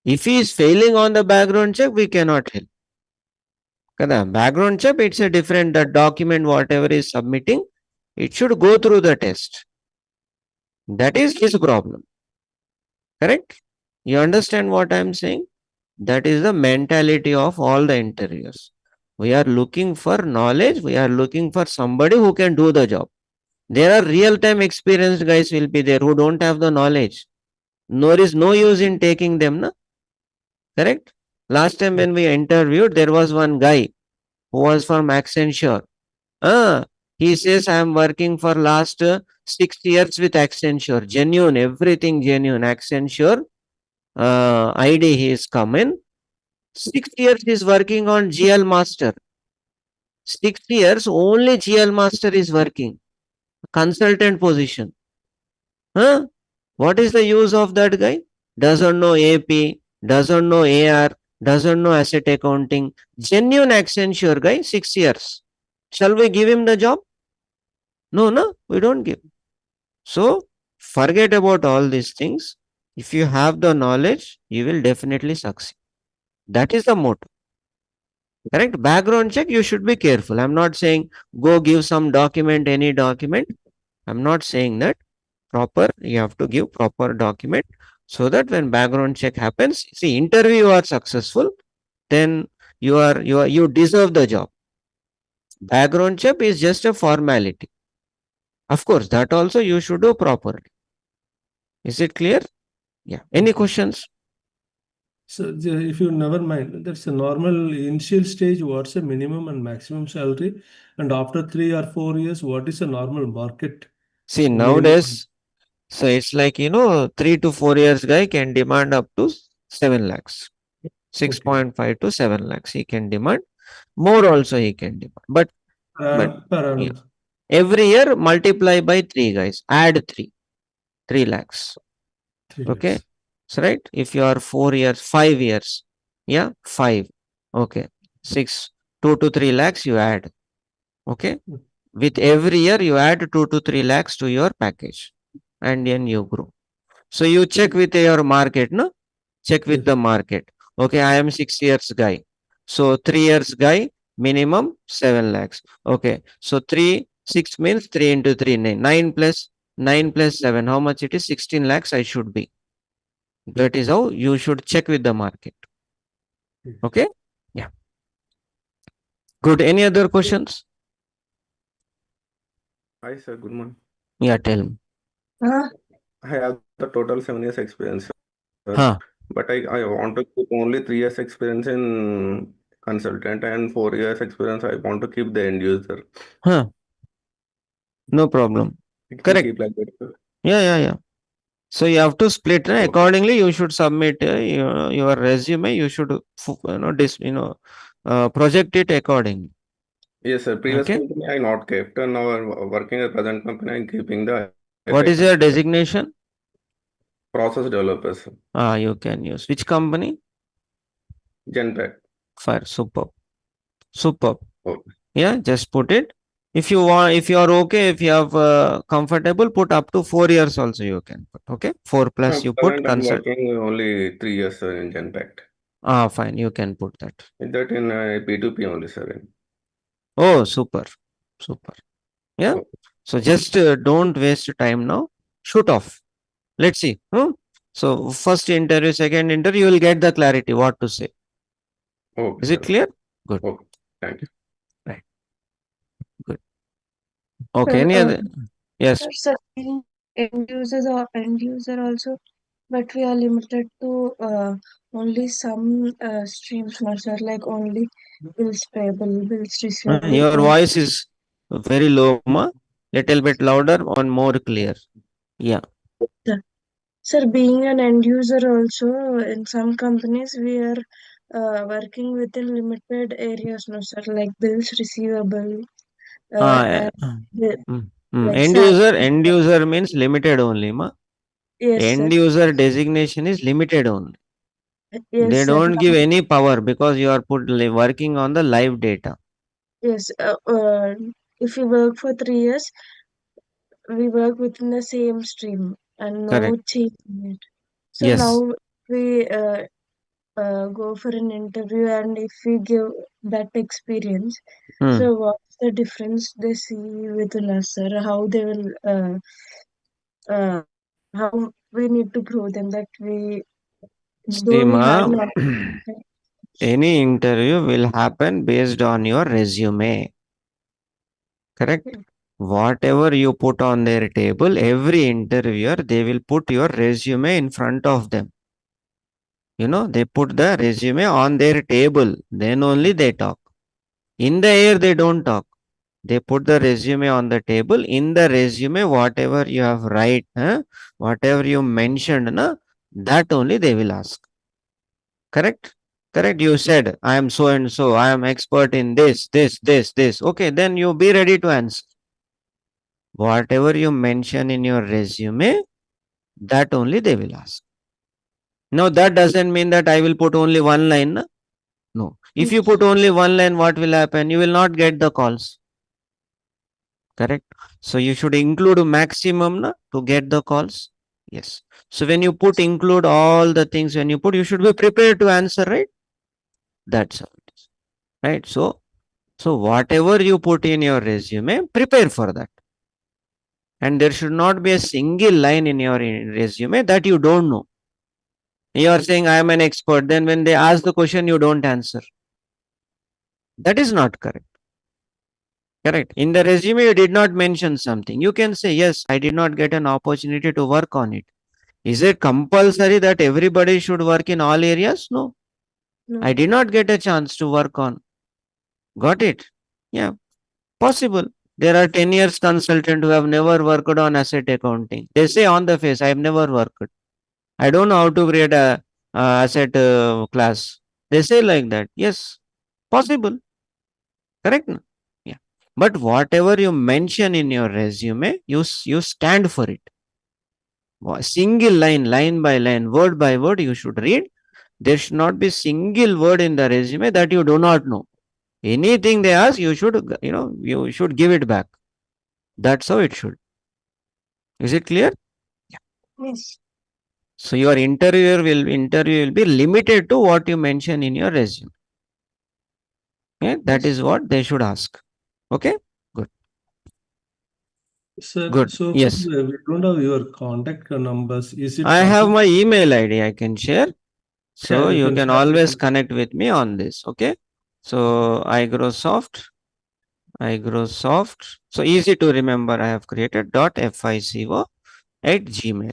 If he is failing on the background check, we cannot help. Background check, it's a different document, whatever is submitting, it should go through the test. That is his problem. Correct? You understand what I am saying? That is the mentality of all the interviewers. We are looking for knowledge. We are looking for somebody who can do the job. There are real-time experienced guys will be there who don't have the knowledge. Nor is no use in taking them. No? Correct? Last time when we interviewed, there was one guy who was from Accenture. He says, I am working for last 6 years with Accenture. Genuine, everything genuine. Accenture ID he is coming. 6 years he is working on GL Master. 6 years only GL Master is working. Consultant position. What is the use of that guy? Doesn't know AP, doesn't know AR, doesn't know asset accounting. Genuine Accenture guy, 6 years. Shall we give him the job? No, we don't give. So forget about all these things. If you have the knowledge, you will definitely succeed. That is the motto. Correct? Background check, you should be careful. I'm not saying go give some document, any document. I'm not saying that. Proper, you have to give proper document so that when background check happens, see, interview you are successful, then you deserve the job. Background check is just a formality. Of course, that also you should do properly. Is it clear? Yeah. Any questions? So if you never mind, that's a normal initial stage. What's the minimum and maximum salary? And after 3 or 4 years, what is the normal market? See, Minimum. nowadays, so it's like, 3 to 4 years guy can demand up to 7 lakhs. 6.5 to 7 lakhs he can demand. More also he can demand. But Per annum. yeah. Every year multiply by 3 guys. Add 3 lakhs. 3 Okay. lakhs. So right. If you are 4 years, 5 years. Yeah. 5. Okay. 6. 2 to 3 lakhs you add. Okay. With every year you add 2 to 3 lakhs to your package. And then you grow. So you check with your market, no? Check with the market. Okay, I am 6 years guy. So 3 years guy, minimum 7 lakhs. Okay, so 6 means 3 into 3, 9. 9 plus 7, how much it is? 16 lakhs I should be. That is how you should check with the market. Okay, yeah. Good. Any other questions? Hi, sir. Good morning. Yeah, tell me. I have the total 7 years experience, sir. But I want to keep only 3 years experience in consultant and 4 years experience. I want to keep the end user. No problem. It can Correct. keep like that, sir. Yeah. So you have to split. Accordingly, you should submit your resume. You should, project it accordingly. Yes, sir. Previous company I not kept. And now working at present company, I'm keeping the. What is your designation? Process developer, sir. You can use. Which company? Genpact. Fire. Superb. Superb. Okay. Yeah, just put it. If you want, if you are okay, if you have comfortable, put up to 4 years also you can put. Okay, 4 plus you put Current I'm consult. working only 3 years in Genpact. Ah, fine. You can put that. That in P2P only, sir. Oh, super, super. Yeah. Okay. So just don't waste time now. Shoot off. Let's see. So first interview, second interview, you will get the clarity what to say. Okay, Is sir. it clear? Good. Okay. Thank you. Right. Good. Okay. Any other? Yes. Sir, end users or end user also, but we are limited to only some streams, not sir, like only bills payable, bills receivable. Your voice is very low, ma. Little bit louder or more clear. Yeah. Sir, being an end user also, in some companies we are working within limited areas, no sir, like bills receivable, Uh, and like End user means limited only, ma. yes, sir. End user designation is limited only. Yes, They sir. don't give any power because you are working on the live data. Yes, if we work for 3 years, we work within the same stream and no Correct. change in it. So Yes. now we go for an interview, and if we give that experience, so what's the difference they see within us, sir? How they will, how we need to prove them that we, though See, we have ma, not. any interview will happen based on your resume. Correct? Whatever you put on their table, every interviewer, they will put your resume in front of them. They put the resume on their table. Then only they talk. In the air, they don't talk. They put the resume on the table. In the resume, whatever you have write, whatever you mentioned, that only they will ask. Correct? Correct. You said, I am so and so. I am expert in this. Okay, then you be ready to answer. Whatever you mention in your resume, that only they will ask. Now, that doesn't mean that I will put only one line. No. If you put only one line, what will happen? You will not get the calls. Correct? So you should include maximum to get the calls. Yes. So when you put include all the things, when you put, you should be prepared to answer, right? That's how it is. Right? So whatever you put in your resume, prepare for that. And there should not be a single line in your resume that you don't know. You are saying I am an expert. Then when they ask the question, you don't answer. That is not correct. Correct. In the resume, you did not mention something. You can say, yes, I did not get an opportunity to work on it. Is it compulsory that everybody should work in all areas? No. I did not get a chance to work on. Got it? Yeah. Possible. There are 10 years consultant who have never worked on asset accounting. They say on the face, I have never worked. I don't know how to create a asset class. They say like that. Yes. Possible. Correct? Yeah. But whatever you mention in your resume, you stand for it. Single line, line by line, word by word, you should read. There should not be single word in the resume that you do not know. Anything they ask, you should give it back. That's how it should. Is it clear? Yeah. Yes. So your interview will be limited to what you mention in your resume. Okay? That is what they should ask. Okay? Good. Sir, Good. so Yes. we don't have your contact numbers. Is it I have possible? my email ID I can share. So Yeah, you can share always with connect with me on this. Okay. So iGrowsoft. So easy to remember. I have created .fico at gmail.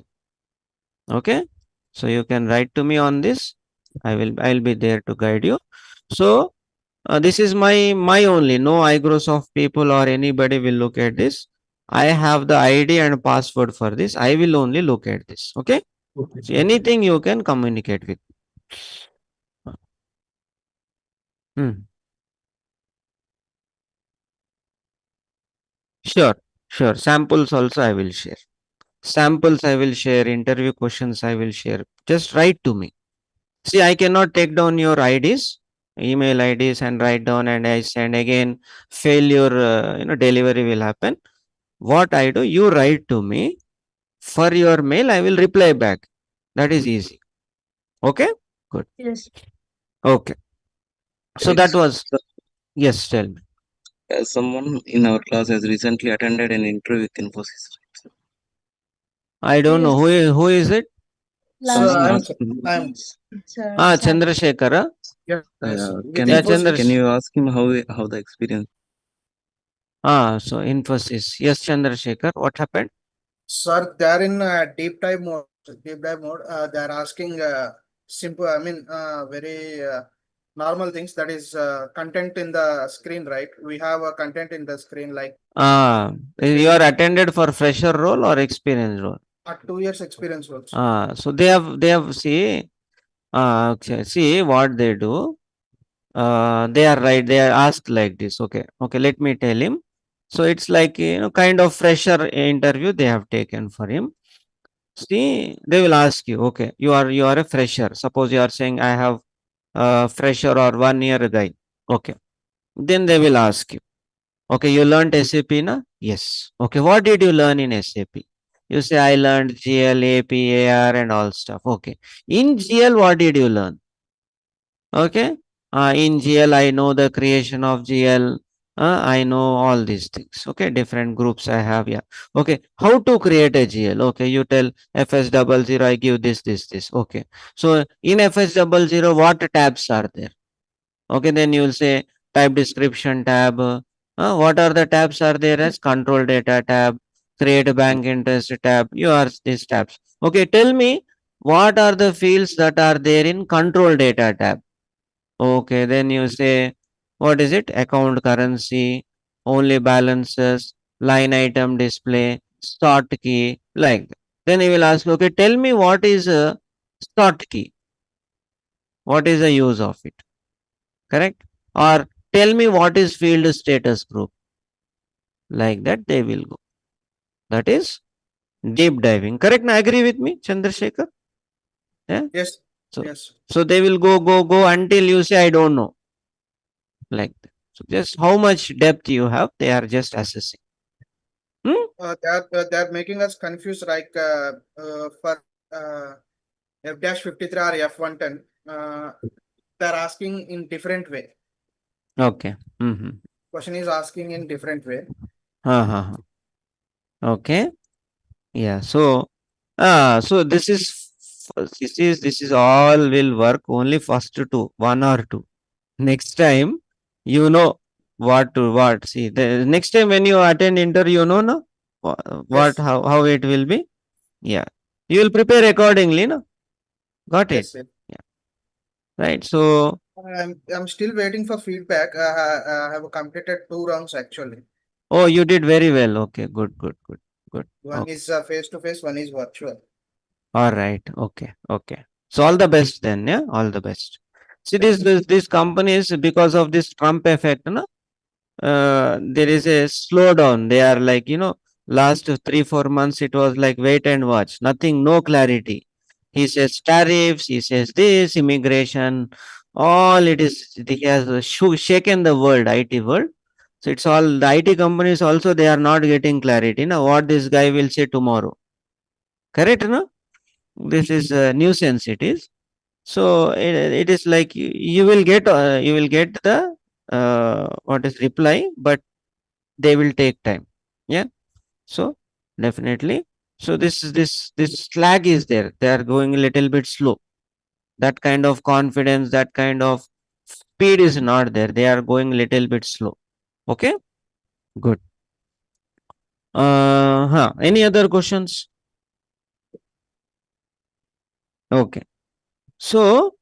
Okay. So you can write to me on this. I'll be there to guide you. So this is my only. No iGrowsoft people or anybody will look at this. I have the ID and password for this. I will only look at this. Okay. Okay. So anything you can communicate with. Hmm. Sure, sure. Samples also I will share. Samples I will share. Interview questions I will share. Just write to me. See, I cannot take down your IDs, email IDs, and write down, and I send again. Failure, delivery will happen. What I do, you write to me for your mail. I will reply back. That is easy. Okay, good. Yes. Okay. So that was yes. Tell me. Someone in our class has recently attended an interview with Infosys. I don't know who is it. So Last Someone week. asked, I'm Sir, Ah, Sam. Chandrasekhara. yes, with can Yeah, Infosys. can you ask him how the experience? So Infosys. Yes, Chandrasekhar. What happened? Sir, they're in deep dive mode. Deep dive mode. They're asking simple. I mean, very normal things. That is content in the screen, right? We have a content in the screen like You are attended for fresher role or experience role? a 2 years experience also. So they have see. Okay. See what they do. They are right. They are asked like this. Okay. Okay. Let me tell him. So it's like kind of fresher interview they have taken for him. See, they will ask you. Okay, you are a fresher. Suppose you are saying I have fresher or 1 year guy. Okay. Then they will ask you, okay, you learned SAP na? Yes. Okay, what did you learn in SAP? You say, I learned GL, AP, AR and all stuff. Okay. In GL, what did you learn? Okay. In GL, I know the creation of GL. I know all these things. Okay. Different groups I have. Yeah. Okay. How to create a GL? Okay. You tell FS00, I give this. Okay. So in FS00, what tabs are there? Okay, then you'll say type description tab. What are the tabs are there as control data tab, create a bank interest tab. You are these tabs. Okay, tell me what are the fields that are there in control data tab. Okay, then you say what is it? Account currency, only balances, line item display, start key, like that. Then he will ask, okay, tell me what is a start key. What is the use of it? Correct? Or tell me what is field status group. Like that they will go. That is deep diving. Correct? Now agree with me, Chandrasekhar? Yeah. Yes. So Yes. so they will go until you say I don't know. Like that. So just how much depth you have, they are just assessing. Hmm? They're making us confused. Like for F-53 or F-110, they're asking in different way. Okay. Mm-hmm. Question is asking in different way. Uh-huh. Okay. Yeah. So this is all will work only first two, one or two. Next time, you know what. See, the next time when you attend interview, you know, no, what Yes. how it will be. Yeah, you will prepare accordingly, no. Got it. Yes. Yes. Yeah. Right. So, I'm still waiting for feedback. I have completed 2 rounds actually. oh, you did very well. Okay. Good. One Okay. is face to face, one is virtual. All right. Okay. So all the best then. Yeah. All the best. See, Thank you. these companies, because of this Trump effect, no, there is a slowdown. They are like, last 3-4 months, it was like wait and watch, nothing, no clarity. He says tariffs, he says this, immigration, all it is, he has shaken the world, IT world. So it's all the IT companies also, they are not getting clarity. Now, what this guy will say tomorrow. Correct, no? This is a nuisance, it is. So it is like you will get the what is reply, but they will take time. Yeah. So definitely. So this slag is there. They are going a little bit slow. That kind of confidence, that kind of speed is not there. They are going a little bit slow. Okay. Good. Any other questions? Okay. So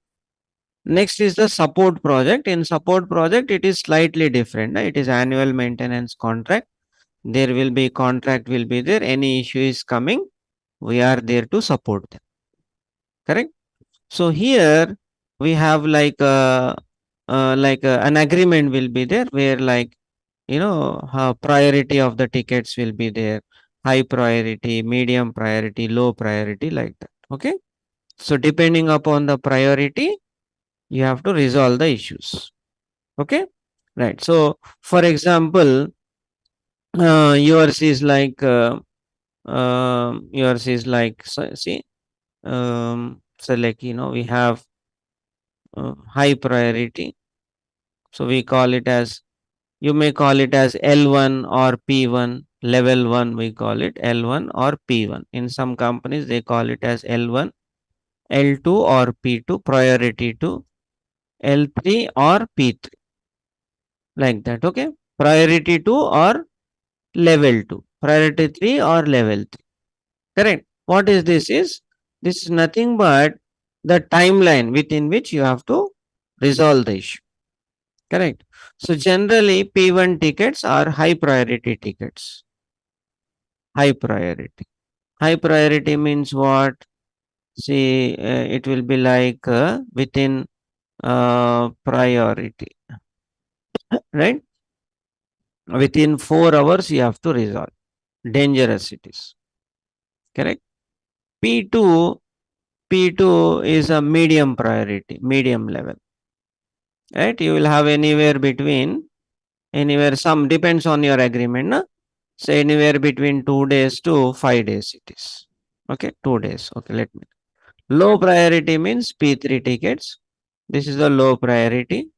next is the support project. In support project, it is slightly different. It is annual maintenance contract. There will be contract will be there. Any issue is coming, we are there to support them. Correct. So here we have an agreement will be there where priority of the tickets will be there, high priority, medium priority, low priority, like that. Okay. So depending upon the priority, you have to resolve the issues. Okay, right. So for example, yours is like see, so like we have high priority, so we call it as, you may call it as L1 or P1. Level 1 we call it L1 or P1. In some companies they call it as L1, L2 or P2, priority to L3 or P3, like that. Okay, priority 2 or level 2, priority 3 or level 3. Correct. What is this? This is nothing but the timeline within which you have to resolve the issue. Correct. So generally P1 tickets are high priority tickets. High priority. High priority means what? See, it will be like within priority, right? Within 4 hours you have to resolve. Dangerous it is. Correct. P2 is a medium priority, medium level. Right? You will have anywhere some depends on your agreement. Na? So anywhere between 2 days to 5 days it is. Okay, 2 days. Okay, let me. Low priority means P3 tickets. This is the low priority.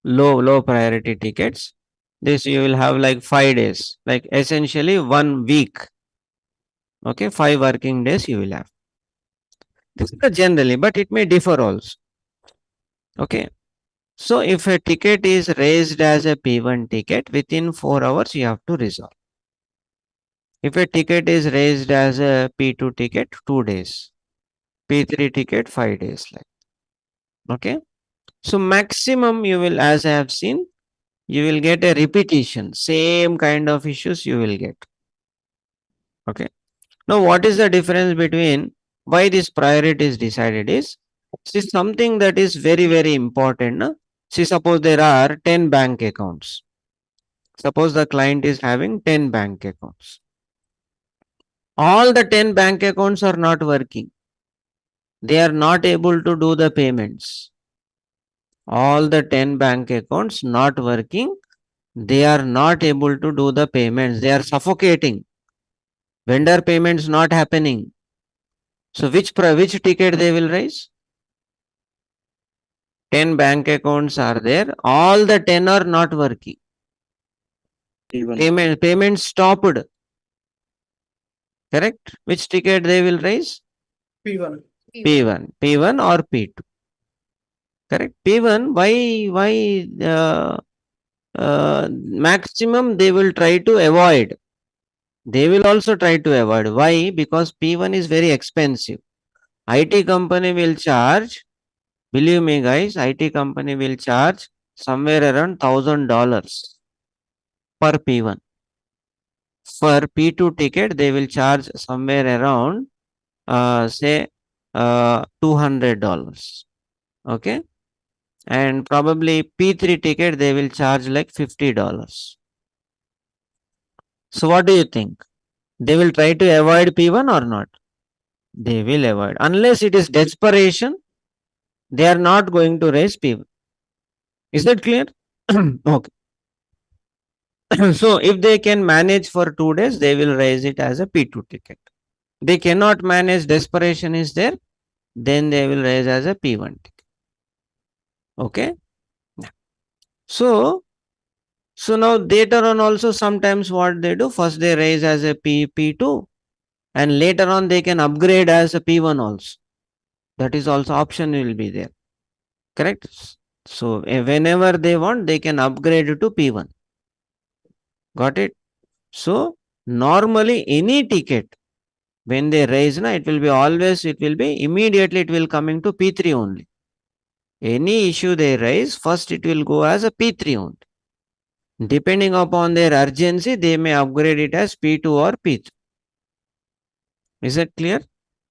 Low priority tickets. This you will have like 5 days, like essentially 1 week. Okay, 5 working days you will have. This is the generally, but it may differ also. Okay. So if a ticket is raised as a P1 ticket, within 4 hours you have to resolve. If a ticket is raised as a P2 ticket, 2 days. P3 ticket, 5 days. Like. Okay. So maximum you will, as I have seen, you will get a repetition. Same kind of issues you will get. Okay. Now what is the difference between why this priority is decided is, see something that is very, very important. No? See, suppose there are 10 bank accounts. Suppose the client is having 10 bank accounts. All the 10 bank accounts are not working. They are not able to do the payments. All the 10 bank accounts not working. They are not able to do the payments. They are suffocating. Vendor payments not happening. So which ticket they will raise? 10 bank accounts are there. All the 10 are not working. Payment stopped. Correct? Which ticket they will raise? P1. P1 or P2. Correct. P1, why maximum they will try to avoid. They will also try to avoid. Why? Because P1 is very expensive. IT company will charge, believe me guys, IT company will charge somewhere around $1,000 per P1. For P2 ticket, they will charge somewhere around say $200. Okay. And probably P3 ticket they will charge like $50. So what do you think? They will try to avoid P1 or not? They will avoid. Unless it is desperation, they are not going to raise P1. Is that clear? Okay. So if they can manage for 2 days, they will raise it as a P2 ticket. They cannot manage, desperation is there, then they will raise as a P1 ticket. Okay. So now later on also sometimes what they do, first they raise as a P2 and later on they can upgrade as a P1 also. That is also option will be there. Correct? So whenever they want, they can upgrade to P1. Got it? So normally any ticket when they raise, it will be immediately it will coming to P3 only. Any issue they raise, first it will go as a P3 only. Depending upon their urgency, they may upgrade it as P2 or P3. Is that clear?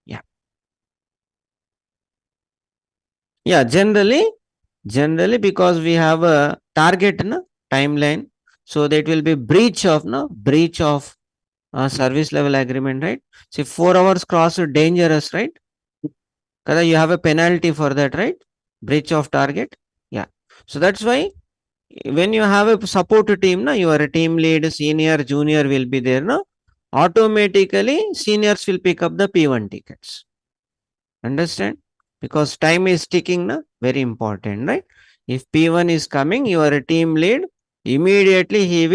Yeah. Yeah, generally because we have a target timeline, so that will be breach of service level agreement, right? See, 4 hours cross is dangerous, right? Kada you have a penalty for that, right? Breach of target. Yeah. So that's why when you have a support team, na, you are a team lead, senior, junior will be there, na, automatically seniors will pick up the P1 tickets. Understand? Because time is ticking, na, very important, right? If P1 is coming, you are a team lead, immediately he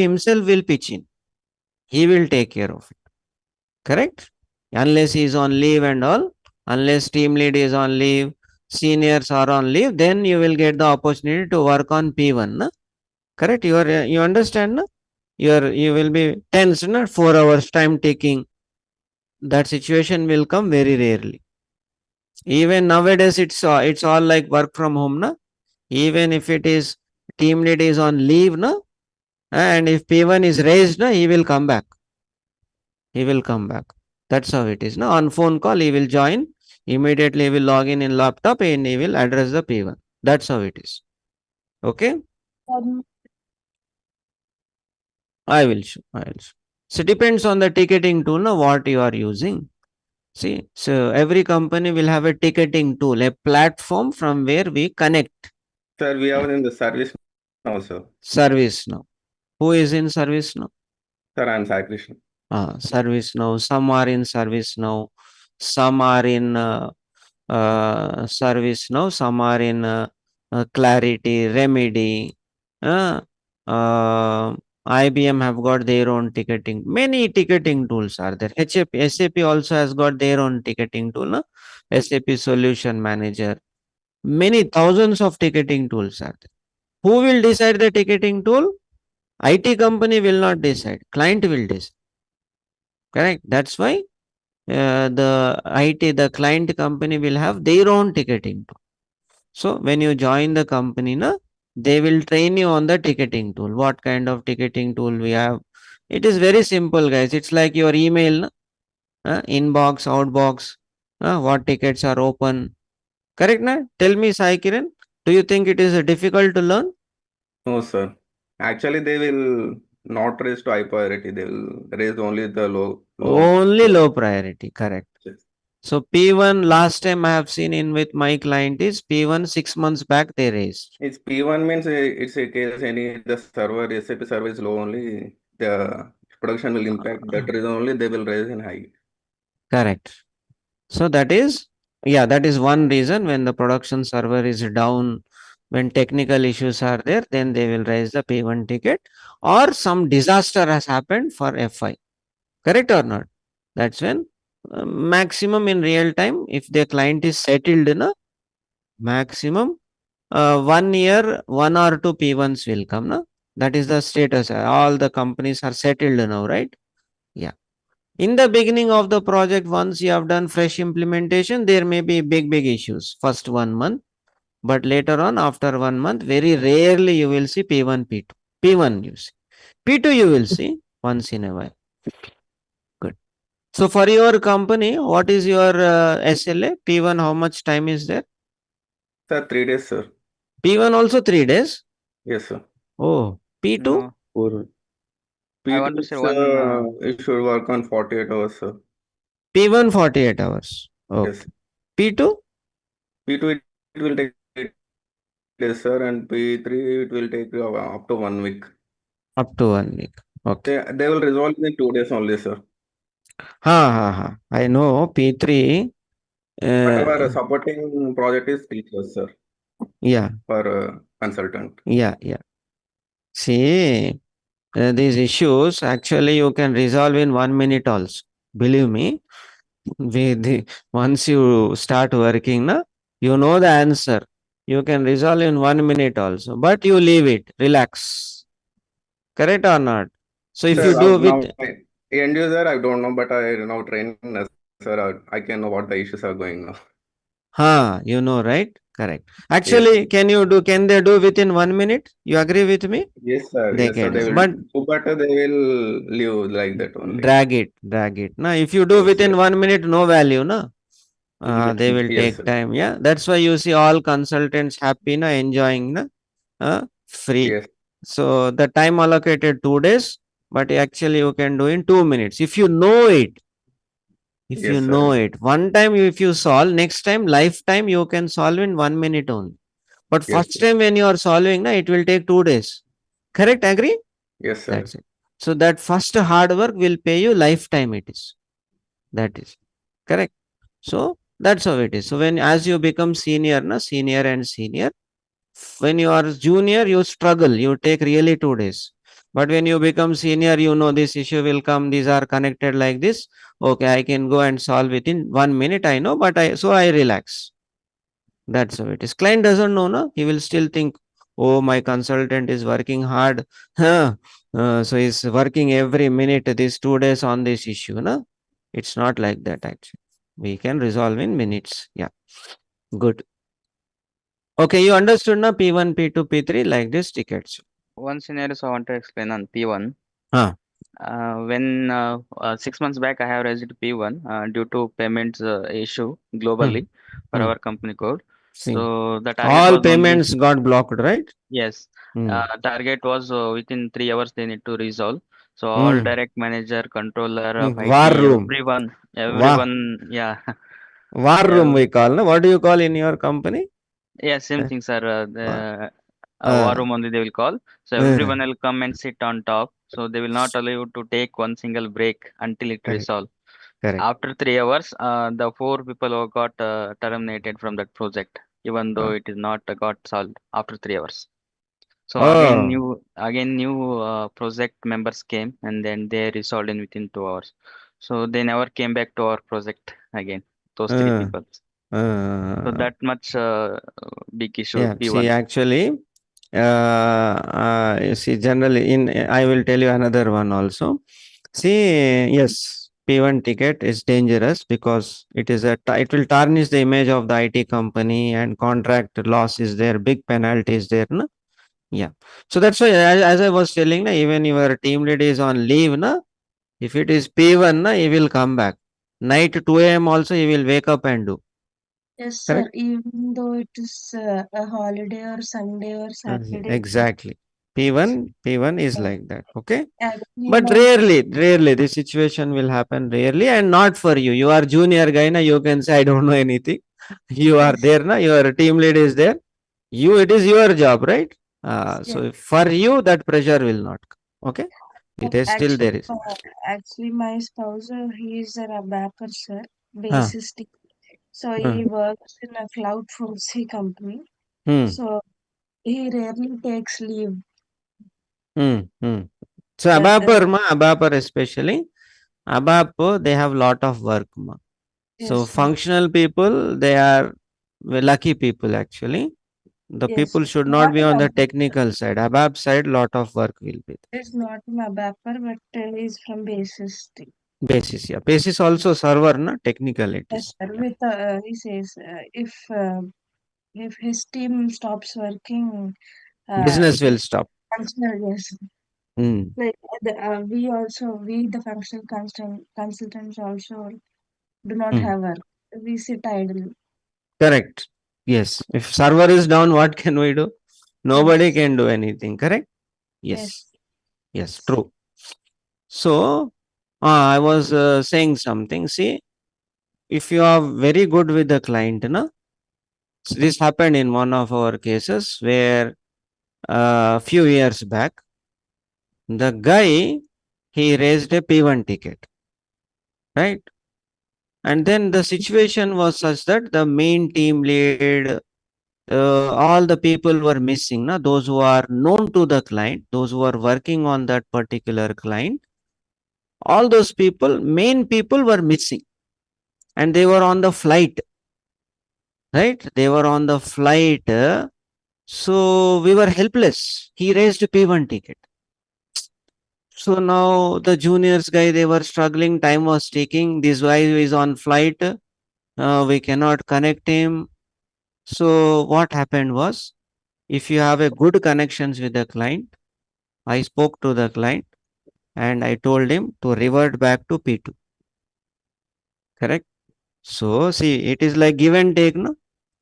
himself will pitch in. He will take care of it. Correct? Unless he is on leave and all, unless team lead is on leave, seniors are on leave, then you will get the opportunity to work on P1. Na? Correct? You understand? Na? You will be tense, na? 4 hours time taking. That situation will come very rarely. Even nowadays, it's all like work from home. Na? Even if it is team lead is on leave, na? And if P1 is raised, na, he will come back. He will come back. That's how it is. Now on phone call, he will join. Immediately he will log in laptop and he will address the P1. That's how it is. Okay. Um, I will show. So depends on the ticketing tool, no, what you are using. See, so every company will have a ticketing tool, a platform from where we connect. Sir, we are in the service now, sir. Service now. Who is in service now? Sir, I'm Sai Krishna. Service now. Some are in service now. Some are in service now. Some are in clarity, remedy. Uh, uh, IBM have got their own ticketing. Many ticketing tools are there. SAP also has got their own ticketing tool. No? SAP Solution Manager. Many thousands of ticketing tools are there. Who will decide the ticketing tool? IT company will not decide. Client will decide. Correct. That's why the client company will have their own ticketing tool. So when you join the company, na, they will train you on the ticketing tool. What kind of ticketing tool we have? It is very simple, guys. It's like your email, na? Inbox, outbox, what tickets are open. Correct, na? Tell me, Sai Kiran, do you think it is difficult to learn? No, sir. Actually, they will not raise to high priority. They will raise only the low. Only low priority, correct. Yes. So P1 last time I have seen in with my client is P1 6 months back they raised. It's P1 means it's a case any the server SAP server is low only the production will impact. That reason only they will raise in high. Correct. So that is, yeah, that is one reason when the production server is down, when technical issues are there, then they will raise the P1 ticket or some disaster has happened for FI. Correct or not? That's when maximum in real time, if the client is settled in a maximum 1 year, 1 or 2 P1s will come. Na? That is the status. All the companies are settled now, right? Yeah. In the beginning of the project, once you have done fresh implementation, there may be big issues first 1 month, but later on, after 1 month, very rarely you will see P1, P2. P1 you see. P2 you will see once in a while. Good. So for your company, what is your SLA? P1, how much time is there? Sir, 3 days, sir. P1 also 3 days? Yes, sir. Oh, P2? No, For I want to P2, say one. it should work on 48 hours, sir. P1 48 hours. Okay. Yes. P2? P2 it will take 8 days, sir, and P3 it will take up to 1 week. Up to 1 week. Okay. They will resolve in 2 days only, sir. I know P3. But our supporting project is teachers, sir. Yeah. For consultant. Yeah. See, these issues actually you can resolve in 1 minute also. Believe me, once you start working, na, you know the answer. You can resolve in 1 minute also, but you leave it, relax. Correct or not? So if you Sir, do with end user, I don't know, but I now train, sir, I can know what the issues are going on. you know, right? Correct. Actually, Yes. can they do within 1 minute? You agree with me? Yes, sir. They Yes, sir. can They do. will But do, but they will leave like that only. drag it. Now, if you do within Yes. 1 minute, no value, na? They will Yes, take sir. time. Yeah, that's why you see all consultants happy, enjoying, free. Yes. So the time allocated 2 days, but actually you can do in 2 minutes. If you know it, if you Yes, know sir. it, one time if you solve, next time, lifetime, you can solve in 1 minute only. But Yes, first sir. time when you are solving, na, it will take 2 days. Correct? Agree? Yes, sir. That's it. So that first hard work will pay you lifetime. It is. That is correct. So that's how it is. So when as you become senior, na, senior and senior, when you are junior, you struggle. You take really 2 days. But when you become senior, you know this issue will come. These are connected like this. Okay, I can go and solve within 1 minute. I know, but I relax. That's how it is. Client doesn't know, no? He will still think, oh, my consultant is working hard. Huh. So he's working every minute these 2 days on this issue. No? It's not like that actually. We can resolve in minutes. Yeah. Good. Okay, you understood now P1, P2, P3 like this tickets. One scenario I want to explain on P1. Huh. When 6 months back, I have raised P1 due to payments issue globally for Hmm. our company code. See. So the target All was only, payments got blocked, right? yes, Hmm. target was within 3 hours they need to resolve. So all Hmm. direct manager, controller of War IT, room. War, yeah, war room ev- we call. No? What do you call in your company? yeah, same Eh, thing, sir. War. The war Uh, room only they will call. So uh, everyone will come and sit on top. So they will not allow you to take one single break until it correct. resolve. Correct. After 3 hours, the four people who got terminated from that project, even though Uh, it is not got solved after 3 hours. So oh. again new project members came and then they resolved in within 2 hours. So they never came back to our project again. Those three Uh, people. So uh, that much big issue yeah. See, P1. actually, you see, generally, I will tell you another one also. See, yes, P1 ticket is dangerous because it will tarnish the image of the IT company and contract loss is there, big penalty is there. No? Yeah. So that's why, as I was telling, na, even your team lead is on leave, na, if it is P1, na, he will come back. Night 2 a.m. also, he will wake up and do. Yes, sir. Correct? Even though it is a holiday or Sunday or Saturday. Exactly. P1 is like that. Okay. Actually, But rarely the situation will happen rarely and not for you. You are junior guy, na, you can say, I don't know anything. You are yes, there, na, your team lead is there. It is your job, right? yes. So for you, that pressure will not come. Okay. It But is still actually, there is. my spouse, he is a backer, sir, Huh. basis team. So Huh. he works in a cloud forensic company. Hmm. So he rarely takes leave. Hmm. Hmm. So But ABAPer especially, ABAP, they have lot of work. Ma. So yes, sir. functional people, they are lucky people actually. The Yes, people should not not be an on the ABAPer. technical side. ABAP side, lot of work will be It's not an ABAPer, but he's from basis team. there. Basis, yeah. Basis also server, na, technical it Yes, is. sir. With he says if his team stops working, Business the will stop. functional, yes. Hmm. Like we the functional consultants also do not Hmm. have work. We sit idle. Correct. Yes. If server is down, what can we do? Nobody Yes, can do anything. Correct? Yes. yes, Yes. True. So, I was saying something. See, if you are very good with the client, na, so this happened in one of our cases where a few years back, the guy he raised a P1 ticket, right? And then the situation was such that the main team lead, all the people were missing. Na? Those who are known to the client, those who are working on that particular client, all those people, main people were missing and they were on the flight, right? They were on the flight. So we were helpless. He raised a P1 ticket. So now the juniors guy, they were struggling. Time was ticking. This guy is on flight. We cannot connect him. So what happened was, if you have a good connections with the client, I spoke to the client and I told him to revert back to P2. Correct? So see, it is like give and take, no?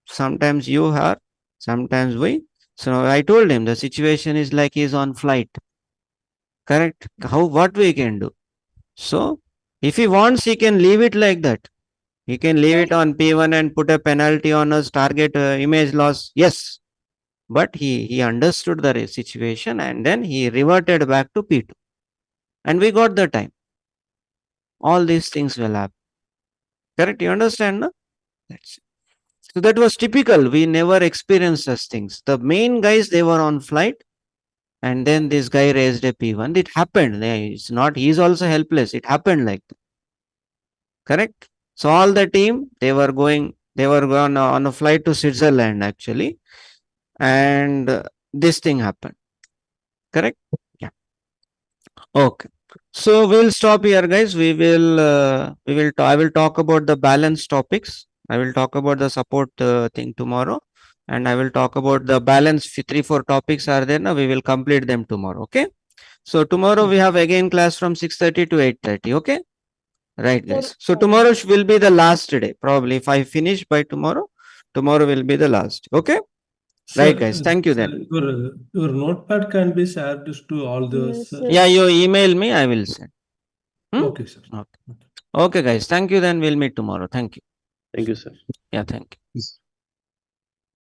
Sometimes you are, sometimes we. So I told him the situation is like he's on flight. Correct? What we can do? So if he wants, he can leave it like that. He can leave it on P1 and put a penalty on us, target image loss. Yes. But he understood the situation and then he reverted back to P2. And we got the time. All these things will happen. Correct? You understand? No? That's it. So that was typical. We never experienced such things. The main guys, they were on flight. And then this guy raised a P1. It happened. It's not, he's also helpless. It happened like that. Correct? So all the team, they were going on a flight to Switzerland actually. And this thing happened. Correct? Yeah. Okay. So we'll stop here, guys. I will talk about the balance topics. I will talk about the support thing tomorrow. And I will talk about the balance 3-4 topics are there now. We will complete them tomorrow. Okay. So tomorrow we have again class from 6:30 to 8:30. Okay. Right, guys. So tomorrow will be the last day. Probably if I finish by tomorrow, tomorrow will be the last. Okay. Right, guys. Thank you then. Your notepad can be shared to all those. Yes, Yeah, you email me. I will send. Okay, sir. Okay. Okay, guys. Thank you. Then we'll meet tomorrow. Thank you. Thank you, sir. Yeah, thank you.